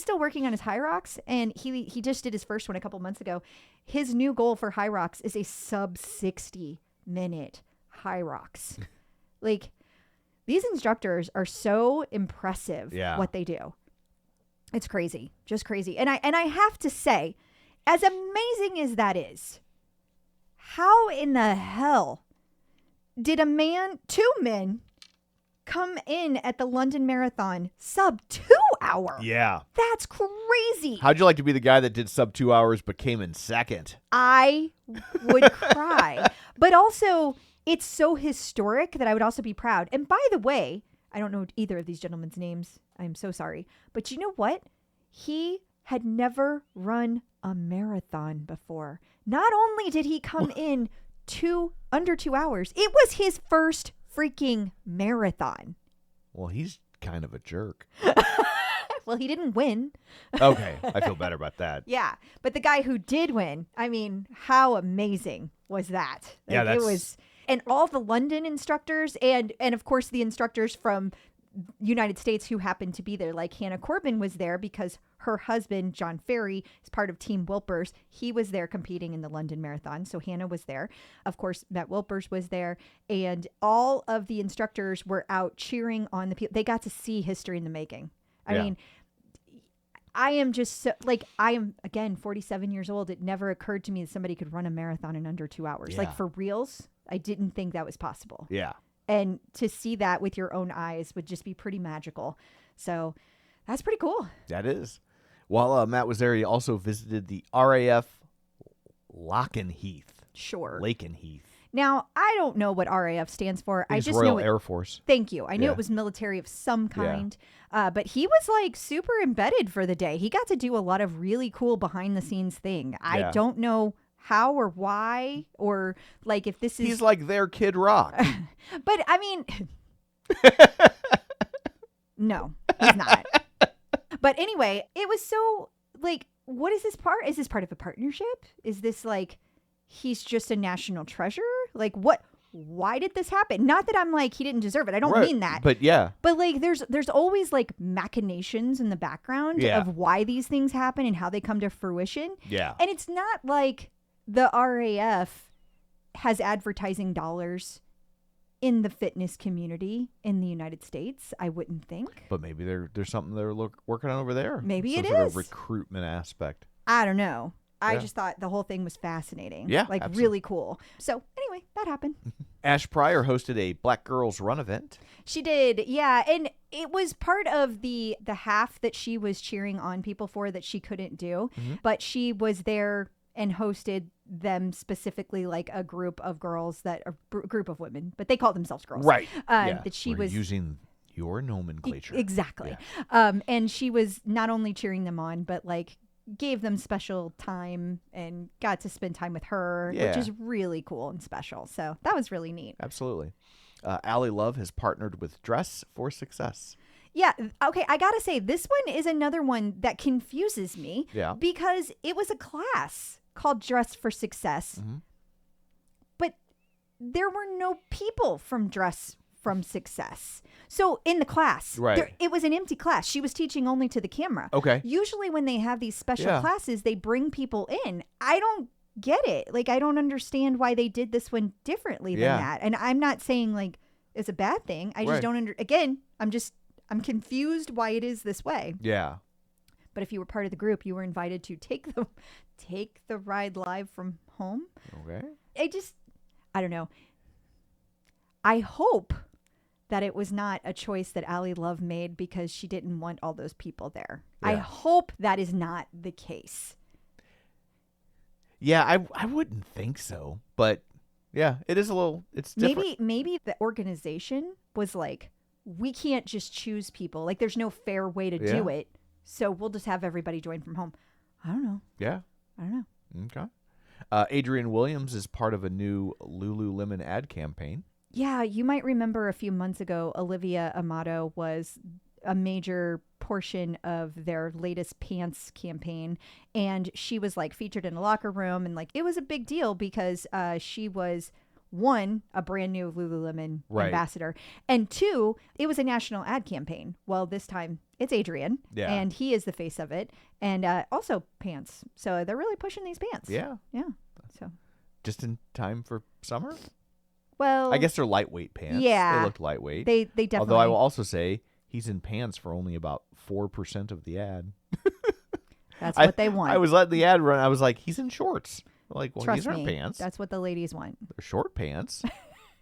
still working on his high rocks, and he just did his first one a couple months ago. His new goal for high rocks is a sub 60-minute high rocks. Like, these instructors are so impressive. Yeah. What they do. It's crazy. Just crazy. And I have to say, as amazing as that is, how in the hell did 2 men come in at the London Marathon sub 2 hour? Yeah. That's crazy. How'd you like to be the guy that did sub 2 hours but came in second? I would cry. But also, it's so historic that I would also be proud. And by the way, I don't know either of these gentlemen's names. I'm so sorry. But you know what? He had never run a marathon before. Not only did he come in under 2 hours. It was his first freaking marathon. Well, he's kind of a jerk. Well, he didn't win. Okay, I feel better about that. Yeah, but the guy who did win, I mean, how amazing was that? Yeah, It that's- was, and all the London instructors and of course the instructors from United States who happened to be there, like Hannah Corbin was there because her husband John Ferry is part of Team Wilpers. He was there competing in the London Marathon, so Hannah was there. Of course, Matt Wilpers was there, and all of the instructors were out cheering on the people. They got to see history in the making. I Yeah. mean, I am just so, like, I am, again, 47 years old. It never occurred to me that somebody could run a marathon in under 2 hours. Yeah. Like, for reals, I didn't think that was possible. Yeah. And to see that with your own eyes would just be pretty magical. So that's pretty cool. That is. While Matt was there, he also visited the RAF Lakenheath. Sure. Lakenheath. Now, I don't know what RAF stands for. I He's just Royal know it. Air Force. Thank you. I knew Yeah. it was military of some kind. But he was like super embedded for the day. He got to do a lot of really cool behind the scenes thing. I Yeah. don't know how or why or like if this is. He's like their Kid Rock. But I mean, no, he's not. But anyway, it was so like, what is this part? Is this part of a partnership? Is this like, he's just a national treasure? Like what? Why did this happen? Not that I'm like, he didn't deserve it. I don't Right. mean that. But yeah. But like there's always like machinations in the background Yeah. of why these things happen and how they come to fruition. Yeah. And it's not like the RAF has advertising dollars in the fitness community in the United States, I wouldn't think. But maybe there's something they're working on over there. Maybe Some it sort is. of recruitment aspect. I don't know. I Yeah. just thought the whole thing was fascinating. Yeah, Like absolutely. really cool. So anyway, that happened. Ash Pryor hosted a Black Girls Run event. She did, yeah, and it was part of the half that she was cheering on people for that she couldn't do, Mm-hmm. but she was there and hosted them specifically, like a group of girls that are group of women, but they call themselves girls, Right. Yeah. That she We're was using your nomenclature. exactly, and she was not only cheering them on, but like gave them special time and got to spend time with her, Yeah. which is really cool and special. So that was really neat. Absolutely. Allie Love has partnered with Dress for Success. Yeah. Okay. I got to say, this one is another one that confuses me. Yeah. Because it was a class called Dress for Success. Mhm. But there were no people from Dress from Success. So in the class, Right. it was an empty class. She was teaching only to the camera. Okay. Usually when they have these special Yeah. classes, they bring people in. I don't get it. Like, I don't understand why they did this one differently Yeah. than that. And I'm not saying like it's a bad thing. I just Right. don't again, I'm confused why it is this way. Yeah. But if you were part of the group, you were invited to take the ride live from home. Okay. I don't know. I hope that it was not a choice that Allie Love made because she didn't want all those people there. I Yeah. hope that is not the case. Yeah, I wouldn't think so. But yeah, it is a little, it's different. Maybe the organization was like, we can't just choose people. Like, there's no fair way to do Yeah. it. So we'll just have everybody join from home. I don't know. Yeah. I don't know. Okay. Adrienne Williams is part of a new Lululemon ad campaign. Yeah, you might remember a few months ago, Olivia Amato was a major portion of their latest pants campaign. And she was like featured in a locker room. And like, it was a big deal because she was, one, a brand new Lululemon Right. ambassador. And two, it was a national ad campaign. Well, this time it's Adrian. Yeah. And he is the face of it. And also pants. So they're really pushing these pants. Yeah. Yeah. So, Just in time for summer? well, I guess they're lightweight pants. Yeah. They looked lightweight. they definitely. Although I will also say he's in pants for only about 4% of the ad. That's what they want. I was letting the ad run. I was like, he's in shorts. I'm like, well, Trust these aren't me, pants. that's what the ladies want. They're short pants.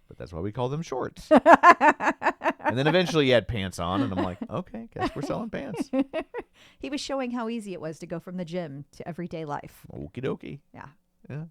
But that's why we call them shorts. And then eventually he had pants on, and I'm like, okay, guess we're selling pants. He was showing how easy it was to go from the gym to everyday life. Okie dokie. Yeah. Yeah.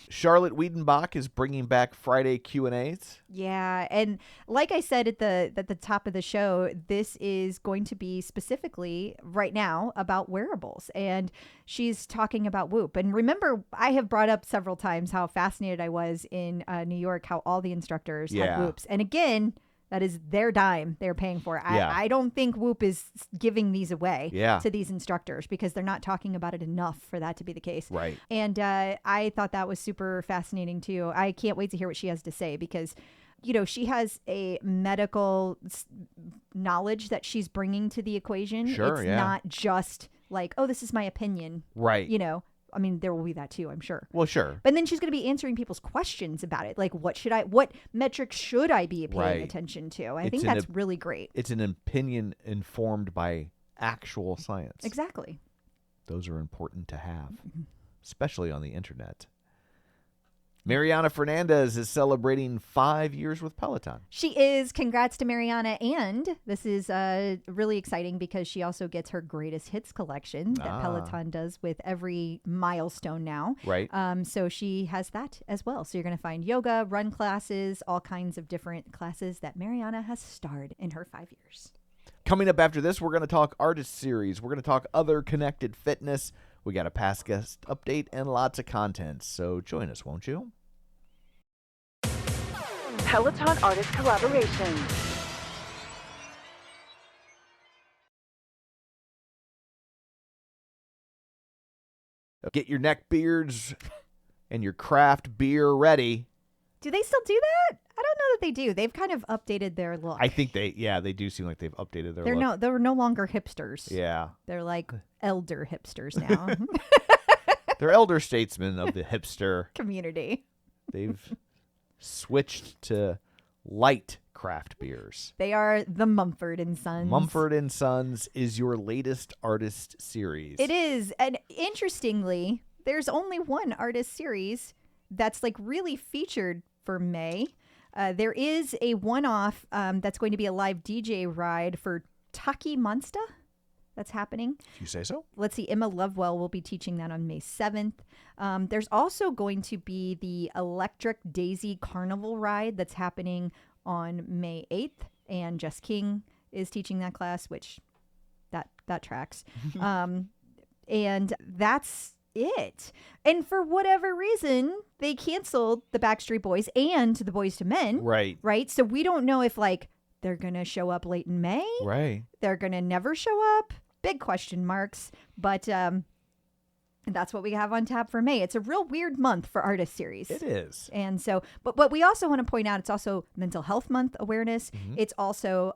Charlotte Wiedenbach is bringing back Friday Q&As. Yeah, and like I said at the top of the show, this is going to be specifically right now about wearables, and she's talking about Whoop. And remember, I have brought up several times how fascinated I was in New York, how all the instructors had Whoops. And again, that is their dime they're paying for. I don't think Whoop is giving these away to these instructors because they're not talking about it enough for that to be the case. Right. And I thought that was super fascinating too. I can't wait to hear what she has to say because, you know, she has a medical knowledge that she's bringing to the equation. Sure, it's not just like, oh, this is my opinion. Right. You know, I mean, there will be that too, I'm sure. Well, sure. But then she's going to be answering people's questions about it. Like, what metrics should I be paying attention to? I think that's really great. It's an opinion informed by actual science. Exactly. Those are important to have, especially on the internet. Mariana Fernandez is celebrating 5 years with Peloton. She is. Congrats to Mariana. And this is really exciting because she also gets her greatest hits collection that Peloton does with every milestone now. Right. So she has that as well. So you're going to find yoga, run classes, all kinds of different classes that Mariana has starred in her 5 years. Coming up after this, we're going to talk artist series. We're going to talk other connected fitness. We got a past guest update and lots of content. So join us, won't you? Peloton artist collaboration. Get your neck beards and your craft beer ready. Do they still do that? I don't know that they do. They've kind of updated their look. I think they do seem like they've updated their look. They're no longer hipsters. Yeah. They're like elder hipsters now. They're elder statesmen of the hipster community. They've switched to light craft beers. They are the Mumford & Sons. Mumford & Sons is your latest artist series. It is. And interestingly, there's only one artist series that's like really featured for May. There is a one-off that's going to be a live DJ ride for Taki Monsta. That's happening. If you say so. Let's see. Emma Lovewell will be teaching that on May 7th. There's also going to be the Electric Daisy Carnival ride that's happening on May 8th. And Jess King is teaching that class, which that tracks. And that's it. And for whatever reason, they canceled the Backstreet Boys and the Boys to Men. Right. Right. So we don't know if like they're going to show up late in May. Right. They're going to never show up. Big question marks. But that's what we have on tap for May. It's a real weird month for artist series. It is. And so, but we also want to point out, it's also Mental Health Month awareness. Mm-hmm. It's also,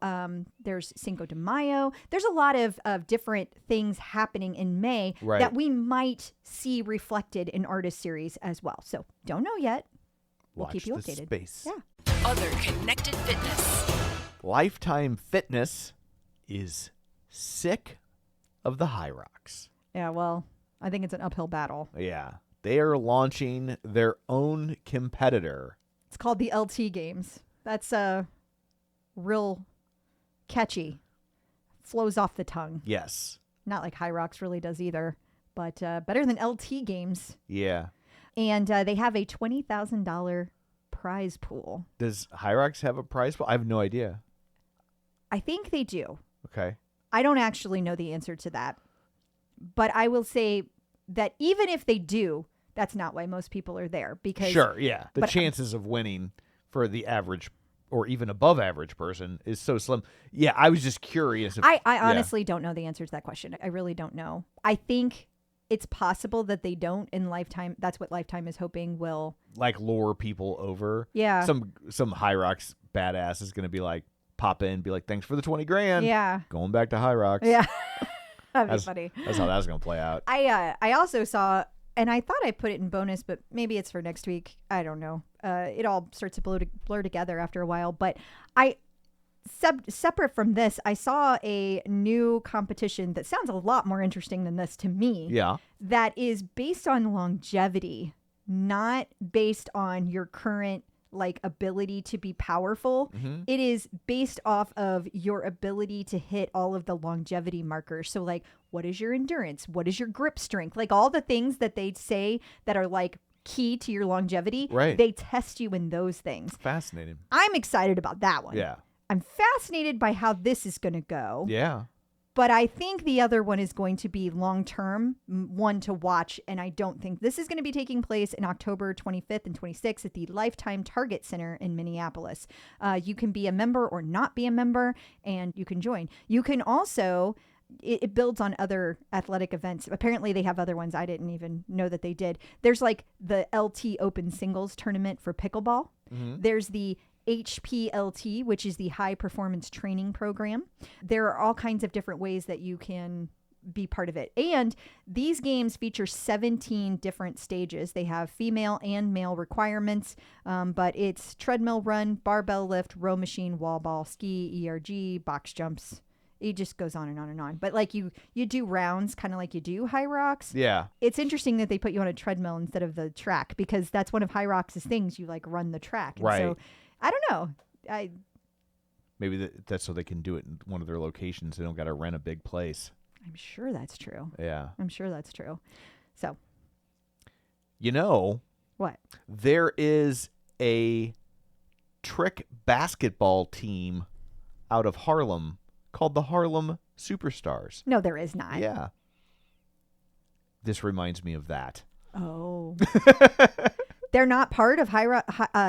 there's Cinco de Mayo. There's a lot of different things happening in May that we might see reflected in artist series as well. So don't know yet. We'll keep you updated. Space. Yeah. Other connected fitness. Lifetime Fitness is sick of the High Rocks. Yeah, well, I think it's an uphill battle. Yeah. They are launching their own competitor. It's called the LT Games. That's real catchy. Flows off the tongue. Yes. Not like High Rocks really does either, but better than LT Games. Yeah. And they have a $20,000 prize pool. Does High Rocks have a prize pool? I have no idea. I think they do. Okay. I don't actually know the answer to that. But I will say that even if they do, that's not why most people are there. Because sure, yeah. The chances of winning for the average or even above average person is so slim. Yeah, I was just curious. I honestly don't know the answer to that question. I really don't know. I think it's possible that they don't in Lifetime. That's what Lifetime is hoping will. Like lure people over. Yeah. Some High Rocks badass is going to be like, pop in and be like, thanks for the 20 grand. Yeah. Going back to High Rocks. Yeah. That'd be funny. That's how that's going to play out. I also saw, and I thought I put it in bonus, but maybe it's for next week. I don't know. It all starts to blur together after a while. But separate from this, I saw a new competition that sounds a lot more interesting than this to me. Yeah. That is based on longevity, not based on your current like ability to be powerful. Mm-hmm. It is based off of your ability to hit all of the longevity markers. So like, what is your endurance? What is your grip strength? Like all the things that they say that are like key to your longevity. Right. They test you in those things. Fascinating. I'm excited about that one. Yeah. I'm fascinated by how this is going to go. Yeah. But I think the other one is going to be long-term, one to watch. And I don't think this is going to be taking place in October 25th and 26th at the Lifetime Target Center in Minneapolis. You can be a member or not be a member, and you can join. You can also, it builds on other athletic events. Apparently they have other ones. I didn't even know that they did. There's like the LT Open Singles Tournament for pickleball. Mm-hmm. There's the HPLT, which is the High Performance Training Program. There are all kinds of different ways that you can be part of it. And these games feature 17 different stages. They have female and male requirements, but it's treadmill run, barbell lift, row machine, wall ball, ski, ERG, box jumps. It just goes on and on and on. But like you do rounds kind of like you do High Rocks. Yeah. It's interesting that they put you on a treadmill instead of the track, because that's one of High Rocks' things. You like run the track. And Right. So I don't know. Maybe that's so they can do it in one of their locations. They don't got to rent a big place. I'm sure that's true. Yeah. I'm sure that's true. So You know, what? there is a trick basketball team out of Harlem called the Harlem Superstars. No, there is not. Yeah. This reminds me of that. Oh. They're not part of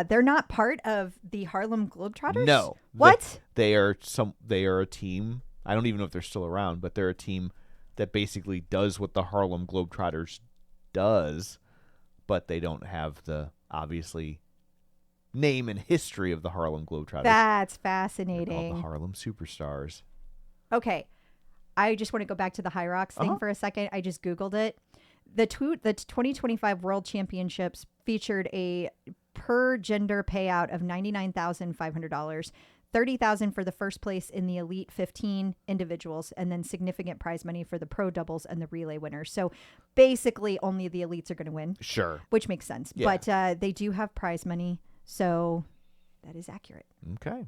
they're not part of the Harlem Globetrotters? No. What? They are a team. I don't even know if they're still around, but they're a team that basically does what the Harlem Globetrotters does, but they don't have the obviously name and history of the Harlem Globetrotters. That's They're fascinating. called the Harlem Superstars. Okay. I just want to go back to the High Rocks thing for a second. I just Googled it. The 2025 World Championships featured a per gender payout of $99,500, $30,000 for the first place in the Elite 15 individuals, and then significant prize money for the pro doubles and the relay winners. So basically only the elites are going to win, Sure. which makes sense. Yeah. But they do have prize money, so that is accurate. Okay.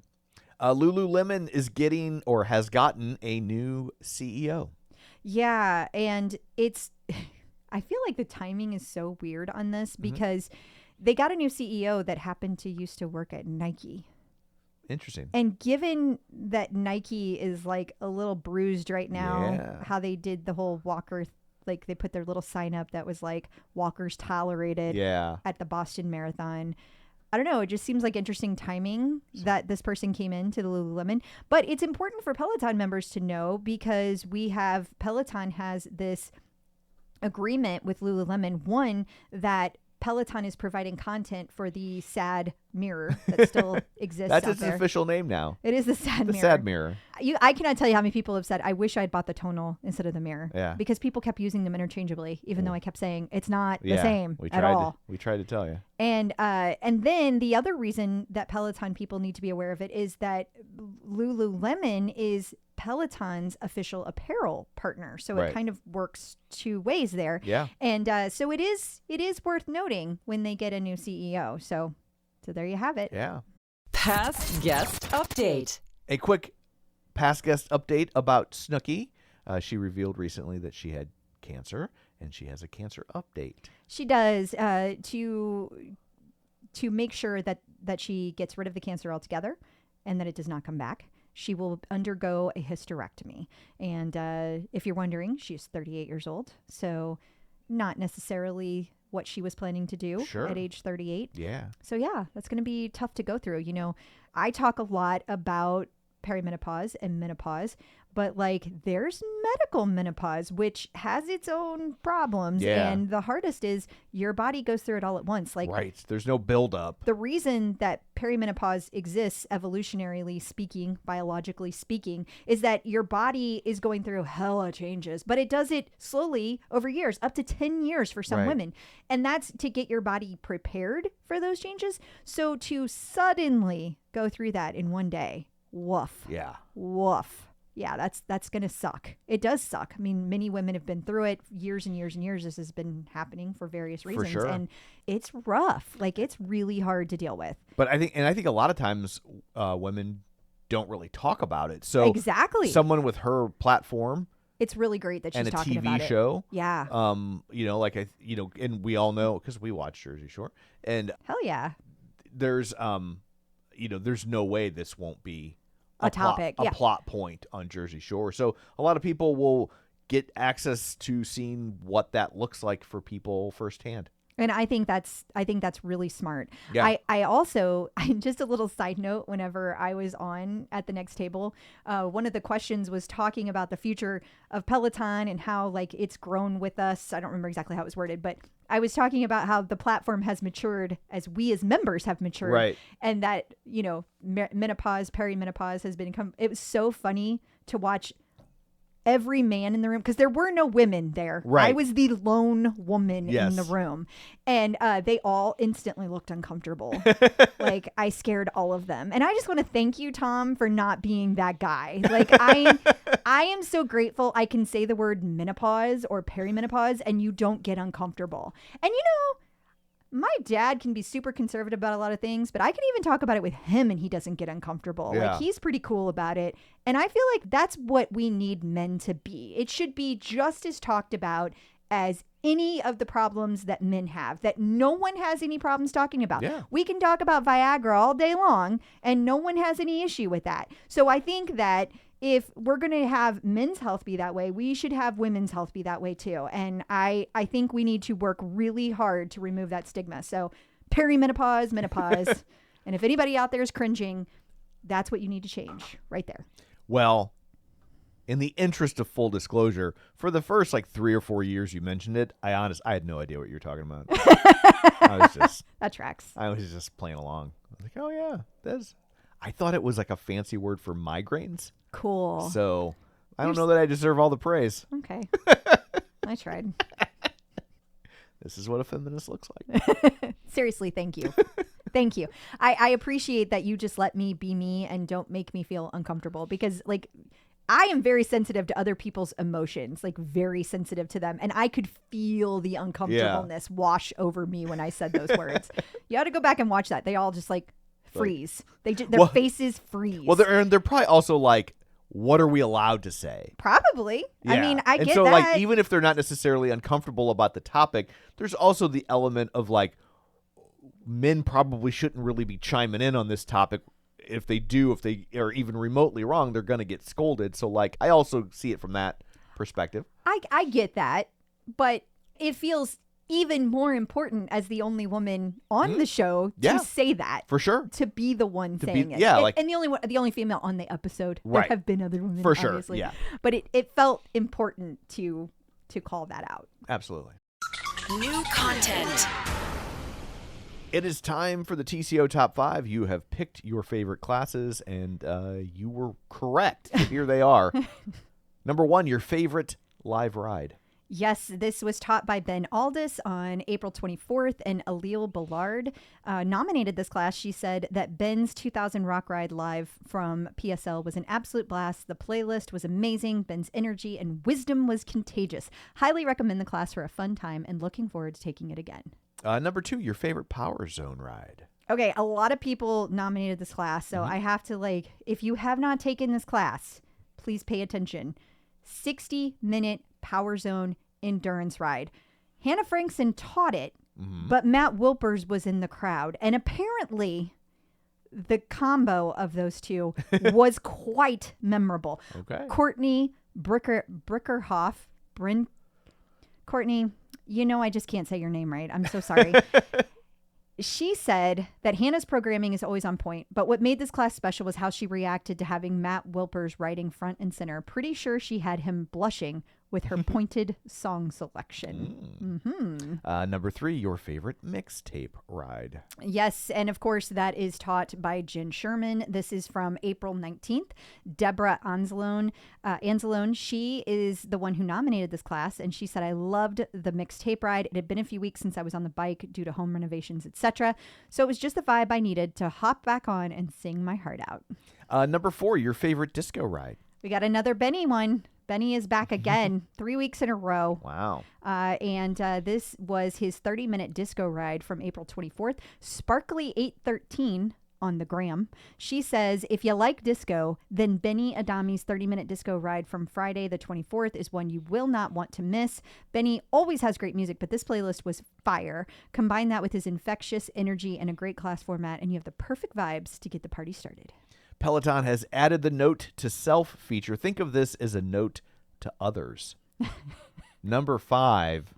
Lululemon is getting or has gotten a new CEO. Yeah, and it's I feel like the timing is so weird on this because they got a new CEO that happened to used to work at Nike. Interesting. And given that Nike is like a little bruised right now, Yeah. how they did the whole walker, like they put their little sign up that was like walkers tolerated Yeah. at the Boston Marathon. I don't know. It just seems like interesting timing that this person came into the Lululemon. But it's important for Peloton members to know because Peloton has this agreement with Lululemon. One, that Peloton is providing content for the sad mirror that still exists That's out its there. official name now. It is the sad The mirror. sad mirror. I cannot tell you how many people have said, I wish I'd bought the tonal instead of the mirror. Yeah. Because people kept using them interchangeably, even though I kept saying it's not the Yeah. same We at tried all. we tried to tell you. And then the other reason that Peloton people need to be aware of it is that Lululemon is Peloton's official apparel partner. So Right. it kind of works two ways there. Yeah. And so it is worth noting when they get a new CEO. So there you have it. Yeah. Past guest update. A quick past guest update about Snooki. She revealed recently that she had cancer, and she has a cancer update. She does to make sure that she gets rid of the cancer altogether and that it does not come back. She will undergo a hysterectomy. And if you're wondering, she's 38 years old. So not necessarily what she was planning to do at age 38. Yeah. So yeah, that's going to be tough to go through. You know, I talk a lot about perimenopause and menopause, but like there's medical menopause, which has its own problems. Yeah. And the hardest is your body goes through it all at once. Like Right. There's no buildup. the reason that perimenopause exists, evolutionarily speaking, biologically speaking, is that your body is going through hella changes, but it does it slowly over years, up to 10 years for some Right. women. And that's to get your body prepared for those changes. So to suddenly go through that in one day, woof. Yeah. Woof. Yeah, that's going to suck. It does suck. I mean, many women have been through it years and years and years. This has been happening for various reasons. sure. And it's rough. Like, it's really hard to deal with. But I think a lot of times women don't really talk about it. So Exactly. someone with her platform It's really great that she's and a talking TV about show. it. Yeah. And we all know because we watch Jersey Shore, and Hell yeah. there's there's no way this won't be A topic, a yeah. plot point on Jersey Shore. So a lot of people will get access to seeing what that looks like for people firsthand. And I think that's really smart. Yeah. I also, just a little side note, whenever I was on at the next table, one of the questions was talking about the future of Peloton and how like it's grown with us. I don't remember exactly how it was worded, but I was talking about how the platform has matured as we as members have matured. Right. And that, menopause, perimenopause has become, it was so funny to watch every man in the room, because there were no women there. Right. I was the lone woman Yes. in the room, and they all instantly looked uncomfortable. Like I scared all of them, and I just want to thank you, Tom, for not being that guy. Like I am so grateful I can say the word menopause or perimenopause, and you don't get uncomfortable. And my dad can be super conservative about a lot of things, but I can even talk about it with him and he doesn't get uncomfortable. Yeah. Like he's pretty cool about it. And I feel like that's what we need men to be. It should be just as talked about as any of the problems that men have, that no one has any problems talking about. Yeah. We can talk about Viagra all day long and no one has any issue with that. So I think that if we're going to have men's health be that way, we should have women's health be that way too. And I think we need to work really hard to remove that stigma. So perimenopause, menopause. And if anybody out there is cringing, that's what you need to change right there. Well, in the interest of full disclosure, for the first 3 or 4 years you mentioned it, I had no idea what you were talking about. That tracks. I was just playing along. I was like, oh yeah, I thought it was like a fancy word for migraines. Cool. So I don't know that I deserve all the praise. Okay. I tried. This is what a feminist looks like. Seriously, thank you. Thank you. I appreciate that you just let me be me and don't make me feel uncomfortable, because I am very sensitive to other people's emotions, very sensitive to them. And I could feel the uncomfortableness wash over me when I said those words. You ought to go back and watch that. They all just freeze. Their faces freeze. Well, they're probably also what are we allowed to say? Probably. Yeah. I mean, I and get so, that. even if they're not necessarily uncomfortable about the topic, there's also the element of men probably shouldn't really be chiming in on this topic. If they are even remotely wrong, they're going to get scolded. So I also see it from that perspective. I get that, but it feels even more important as the only woman on the show to say that. For sure. To be the one saying it. Yeah. And the only female on the episode. Right. There have been other women, For sure, obviously. yeah. But it felt important to call that out. Absolutely. New content. It is time for the TCO Top 5. You have picked your favorite classes, and you were correct. So here they are. Number 1, your favorite live ride. Yes, this was taught by Ben Aldis on April 24th, and Alil Ballard nominated this class. She said that Ben's 2000 Rock Ride Live from PSL was an absolute blast. The playlist was amazing. Ben's energy and wisdom was contagious. Highly recommend the class for a fun time and looking forward to taking it again. Number 2, your favorite Power Zone ride. Okay, a lot of people nominated this class, so I have to if you have not taken this class, please pay attention. 60-minute Power Zone endurance ride. Hannah Frankson taught it, but Matt Wilpers was in the crowd. And apparently the combo of those two was quite memorable. Okay. Courtney Brickerhoff, Courtney, I just can't say your name right. I'm so sorry. She said that Hannah's programming is always on point, but what made this class special was how she reacted to having Matt Wilpers riding front and center. Pretty sure she had him blushing with her pointed song selection. Number 3, your favorite mixtape ride. Yes, and of course that is taught by Jen Sherman. This is from April 19th. Deborah Anzalone, she is the one who nominated this class, and she said, I loved the mixtape ride. It had been a few weeks since I was on the bike due to home renovations, etc. So it was just the vibe I needed to hop back on and sing my heart out. Number 4, your favorite disco ride. We got another Benny one. Benny is back again, 3 weeks in a row. Wow. And this was his 30-minute disco ride from April 24th. Sparkly 813 on the gram. She says, if you like disco, then Benny Adami's 30-minute disco ride from Friday the 24th is one you will not want to miss. Benny always has great music, but this playlist was fire. Combine that with his infectious energy and a great class format, and you have the perfect vibes to get the party started. Peloton has added the note to self feature. Think of this as a note to others. Number 5,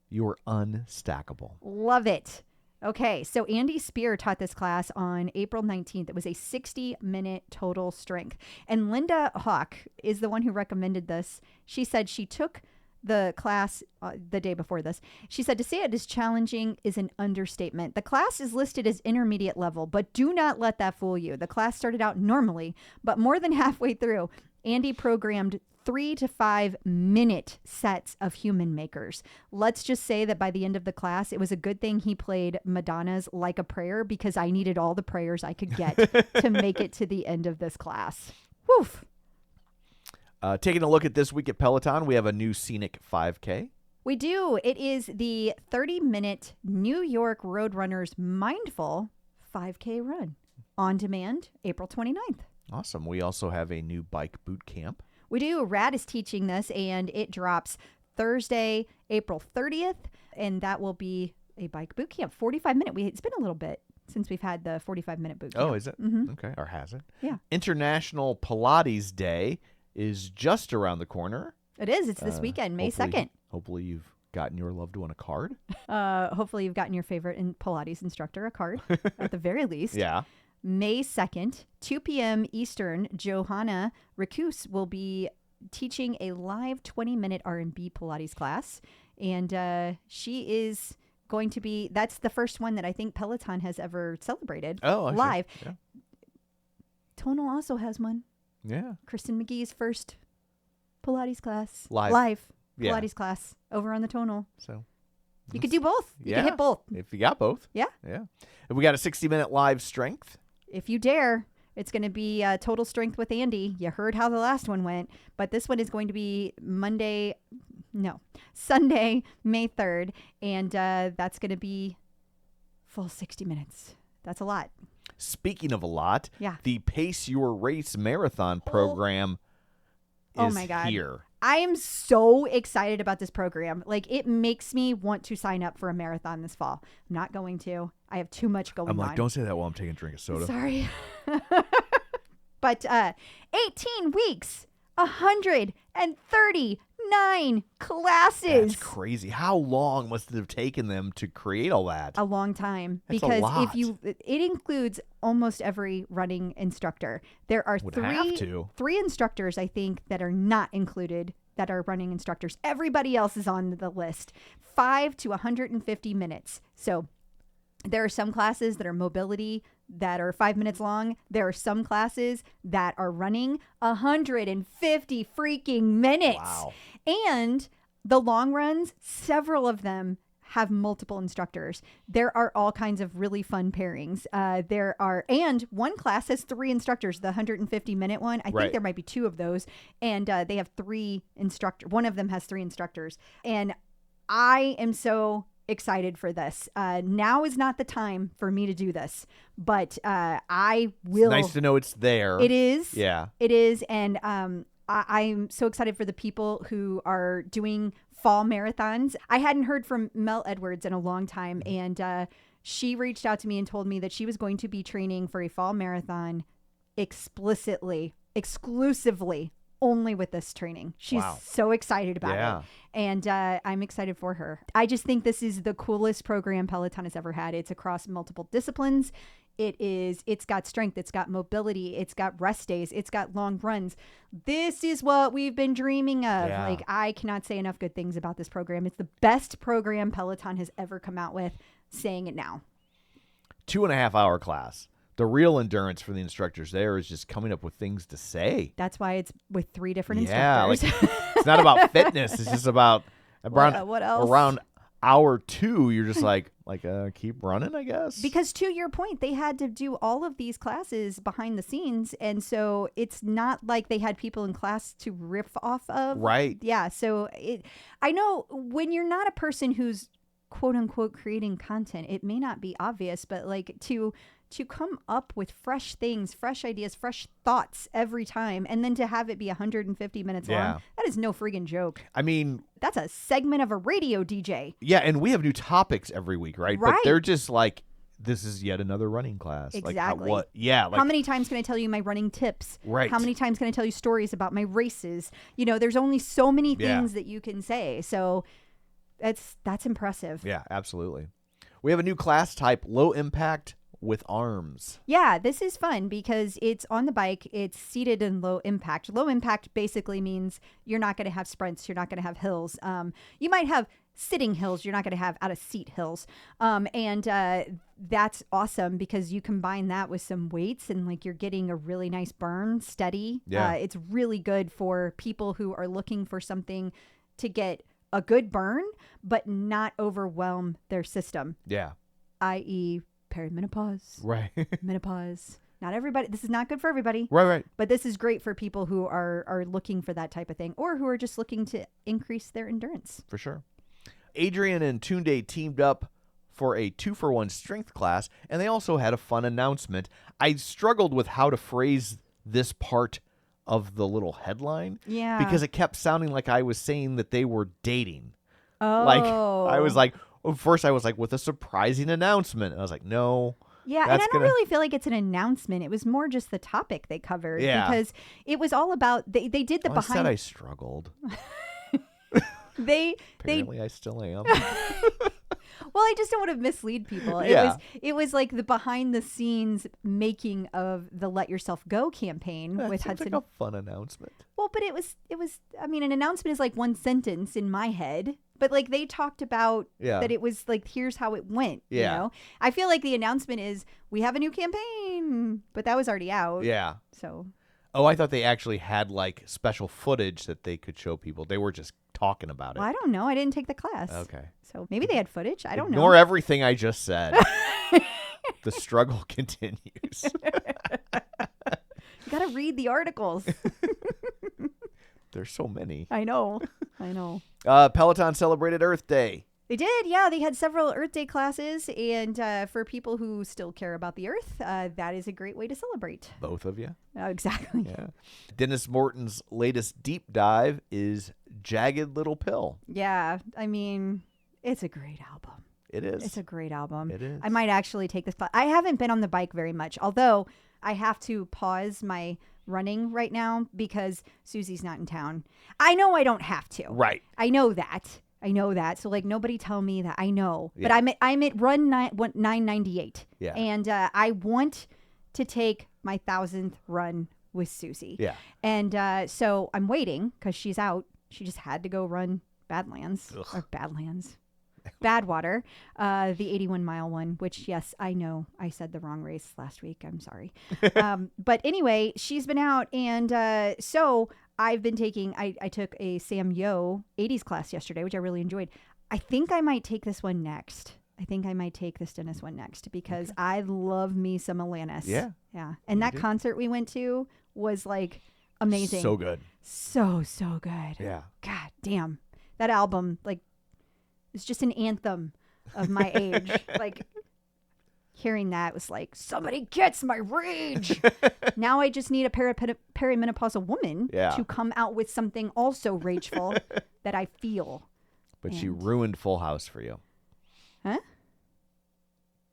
you're unstackable. Love it. Okay, so Andy Spear taught this class on April 19th. It was a 60-minute total strength. And Linda Hawk is the one who recommended this. She said she took the class the day before this. She said to say it is challenging is an understatement. The class is listed as intermediate level, but do not let that fool you. The class started out normally, but more than halfway through, Andy programmed 3 to 5 minute sets of human makers. Let's just say that by the end of the class, it was a good thing he played Madonna's Like a Prayer, because I needed all the prayers I could get to make it to the end of this class. Woof. Taking a look at this week at Peloton, we have a new scenic 5K. We do. It is the 30-minute New York Roadrunners Mindful 5K run on demand, April 29th. Awesome. We also have a new bike boot camp. We do. Rad is teaching this, and it drops Thursday, April 30th, and that will be a bike boot camp, 45-minute. It's been a little bit since we've had the 45-minute boot camp. Oh, is it? Mm-hmm. Okay. Or has it? Yeah. International Pilates Day is just around the corner. It is. It's this weekend, May 2nd. Hopefully you've gotten your loved one a card. Hopefully you've gotten your favorite Pilates instructor a card, at the very least. Yeah. May 2nd, 2 p.m. Eastern, Johanna Ricus will be teaching a live 20-minute R&B Pilates class. And she is going to be, that's the first one that I think Peloton has ever celebrated live. Yeah. Tonal also has one. Yeah. Kristen McGee's first Pilates class. Live. Yeah. Pilates class over on the Tonal. So you could do both. You yeah. could hit both. If you got both. Yeah. Yeah. And we got a 60-minute live strength. If you dare, it's going to be total strength with Andy. You heard how the last one went, but this one is going to be Sunday, May 3rd, and that's going to be full 60 minutes. That's a lot. Speaking of a lot, Yeah. the Pace Your Race Marathon program is my God. here. I am so excited about this program. Like, it makes me want to sign up for a marathon this fall. I'm not going to. I have too much going on. I'm like, don't say that while I'm taking a drink of soda. Sorry. But 18 weeks, 139 classes. That's crazy. How long must it have taken them to create all that? A long time. That's a because lot. it includes almost every running instructor. There are Would have to. three instructors, I think, that are not included that are running instructors. Everybody else is on the list. 5 to 150 minutes. So there are some classes that are mobility that are 5 minutes long. There are some classes that are running 150 freaking minutes. Wow. And the long runs, several of them have multiple instructors. There are all kinds of really fun pairings. And one class has 3 instructors, the 150-minute one. I Right. think there might be 2 of those. And they have 3 instructors. One of them has 3 instructors. And I am so excited for this. Now is not the time for me to do this, but I will. It's nice to know it's there. It is. Yeah. It is. And I'm so excited for the people who are doing fall marathons. I hadn't heard from Mel Edwards in a long time, and she reached out to me and told me that she was going to be training for a fall marathon exclusively only with this training. She's Wow. so excited about Yeah. it. And I'm excited for her. I just think this is the coolest program Peloton has ever had. It's across multiple disciplines. It's got strength. It's got mobility. It's got rest days. It's got long runs. This is what we've been dreaming of. Yeah. Like, I cannot say enough good things about this program. It's the best program Peloton has ever come out with. Saying it now. 2.5-hour class. The real endurance for the instructors there is just coming up with things to say. That's why it's with 3 different Yeah, instructors. like it's not about fitness. It's just about around What else? around hour 2. You're just like keep running, I guess. Because to your point, they had to do all of these classes behind the scenes. And so it's not like they had people in class to riff off of. Right. Yeah. So I know when you're not a person who's quote unquote creating content, it may not be obvious, but like to to come up with fresh things, fresh ideas, fresh thoughts every time, and then to have it be 150 minutes long, that is no friggin' joke. I mean, that's a segment of a radio DJ. Yeah, and we have new topics every week, right? But they're just like, this is yet another running class. Exactly. Like, how many times can I tell you my running tips? Right. How many times can I tell you stories about my races? You know, there's only so many things that you can say. So that's impressive. Yeah, absolutely. We have a new class type, low impact with arms. Yeah, this is fun because it's on the bike. It's seated in low impact. Low impact basically means you're not going to have sprints. You're not going to have hills. You might have sitting hills. You're not going to have out of seat hills. And that's awesome because you combine that with some weights and like you're getting a really nice burn, steady. Yeah. It's really good for people who are looking for something to get a good burn, but not overwhelm their system. Yeah. I.e. perimenopause. Right. Menopause. Not everybody. This is not good for everybody. Right. But this is great for people who are looking for that type of thing or who are just looking to increase their endurance. For sure. Adrian and Tunde teamed up for a 2-for-1 strength class, and they also had a fun announcement. I struggled with how to phrase this part of the little headline. Yeah. Because it kept sounding like I was saying that they were dating. Oh. Like, I was like, first I was like, with a surprising announcement. And I was like, no. Yeah, and I don't really feel like it's an announcement. It was more just the topic they covered. Yeah. Because it was all about, they did the I behind. said I struggled. Apparently I still am. Well, I just don't want to mislead people. It was like the behind the scenes making of the Let Yourself Go campaign with Hudson. Like a fun announcement. Well, but it was I mean, an announcement is like one sentence in my head, but like they talked about that it was like, here's how it went. Yeah. You know, I feel like the announcement is we have a new campaign, but that was already out. Yeah. So. Oh, I thought they actually had like special footage that they could show people. They were just talking about it. Well, I don't know. I didn't take the class. Okay. So maybe they had footage. I don't know. Ignore everything I just said. The struggle continues. You got to read the articles. There's so many. I know. Peloton celebrated Earth Day. They did, yeah. They had several Earth Day classes, and for people who still care about the Earth, that is a great way to celebrate. Both of you. Exactly. Yeah. Dennis Morton's latest deep dive is Jagged Little Pill. Yeah, I mean, it's a great album. It is. It's a great album. It is. I might actually take this class. I haven't been on the bike very much, although I have to pause my running right now because Susie's not in town. I know I don't have to. Right. I know that. So like nobody tell me that. I know. Yeah. But I'm at run 998. Yeah. And I want to take my 1,000th run with Susie. Yeah. And so I'm waiting because she's out. She just had to go run Badlands. Ugh. Or Badlands. Badwater, the 81-mile one, which, yes, I know I said the wrong race last week. I'm sorry. But anyway, she's been out. And so I've been taking, I took a Sam Yo 80s class yesterday, which I really enjoyed. I think I might take this one next. I think I might take this Dennis one next because I love me some Alanis. Yeah. Yeah. And that concert we went to was like amazing. So good. So good. Yeah. God damn. That album, like, it's just an anthem of my age. Like, hearing that was like, somebody gets my rage. Now I just need a perimenopausal woman to come out with something also rageful that I feel. But she ruined Full House for you. Huh?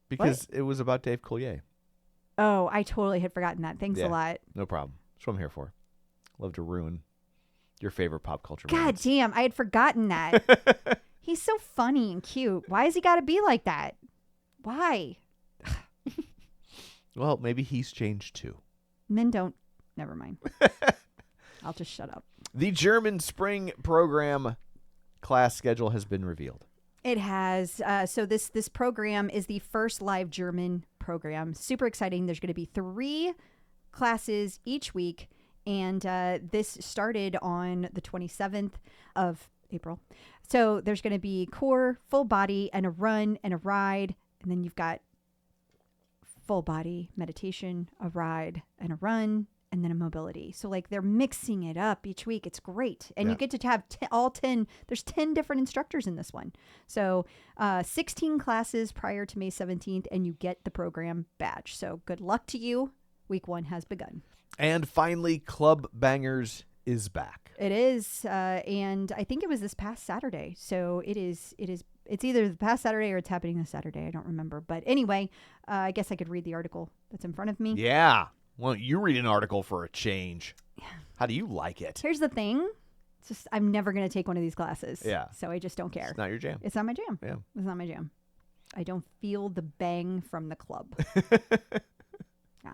Because it was about Dave Coulier. Oh, I totally had forgotten that. Thanks a lot. No problem. That's what I'm here for. Love to ruin your favorite pop culture God moments. damn, I had forgotten that. He's so funny and cute. Why has he got to be like that? Why? Well, maybe he's changed too. Men don't. Never mind. I'll just shut up. The German Spring Program class schedule has been revealed. It has. So this program is the first live German program. Super exciting. There's going to be 3 classes each week. And this started on the 27th of April. So there's going to be core, full body, and a run and a ride. And then you've got full body meditation, a ride, and a run. and then a mobility. So like they're mixing it up each week. It's great. And Yeah. you get to have all 10. There's 10 different instructors in this one. So 16 classes prior to May 17th, and you get the program badge. So good luck to you. Week 1 has begun. And finally, Club Bangers is back. It is. And I think it was this past Saturday. So it's either the past Saturday or it's happening this Saturday. I don't remember. But anyway, I guess I could read the article that's in front of me. Yeah. Why don't you read an article for a change? How do you like it? Here's the thing. It's just I'm never going to take one of these classes. Yeah. So I just don't care. It's not your jam. It's not my jam. Yeah. It's not my jam. I don't feel the bang from the club. Yeah.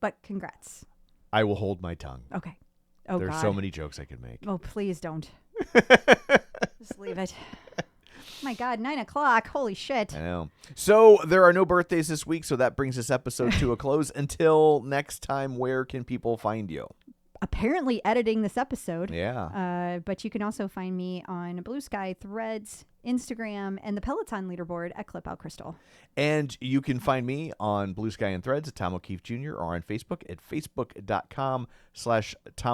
But congrats. I will hold my tongue. Okay. Oh, There's God. so many jokes I could make. Oh, please don't. Just leave it. My God, 9:00. Holy shit. I know. So there are no birthdays this week, so that brings this episode to a close. Until next time, where can people find you? Apparently editing this episode. Yeah. But you can also find me on Blue Sky, Threads, Instagram, and the Peloton leaderboard at Clip Out Crystal. And you can find me on Blue Sky and Threads at Tom O'Keefe Jr. or on Facebook at facebook.com/Tom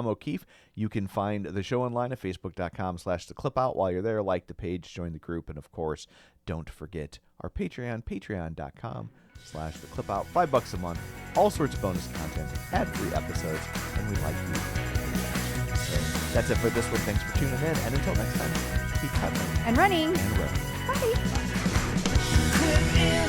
O'Keefe. You can find the show online at facebook.com/The Clip Out. While you're there, like the page, join the group, and of course, don't forget our Patreon, patreon.com/The Clip Out. $5 a month, all sorts of bonus content, ad-free episodes, and we like you. So that's it for this one. Thanks for tuning in, and until next time, keep pedaling And running. and running. Bye. Clip in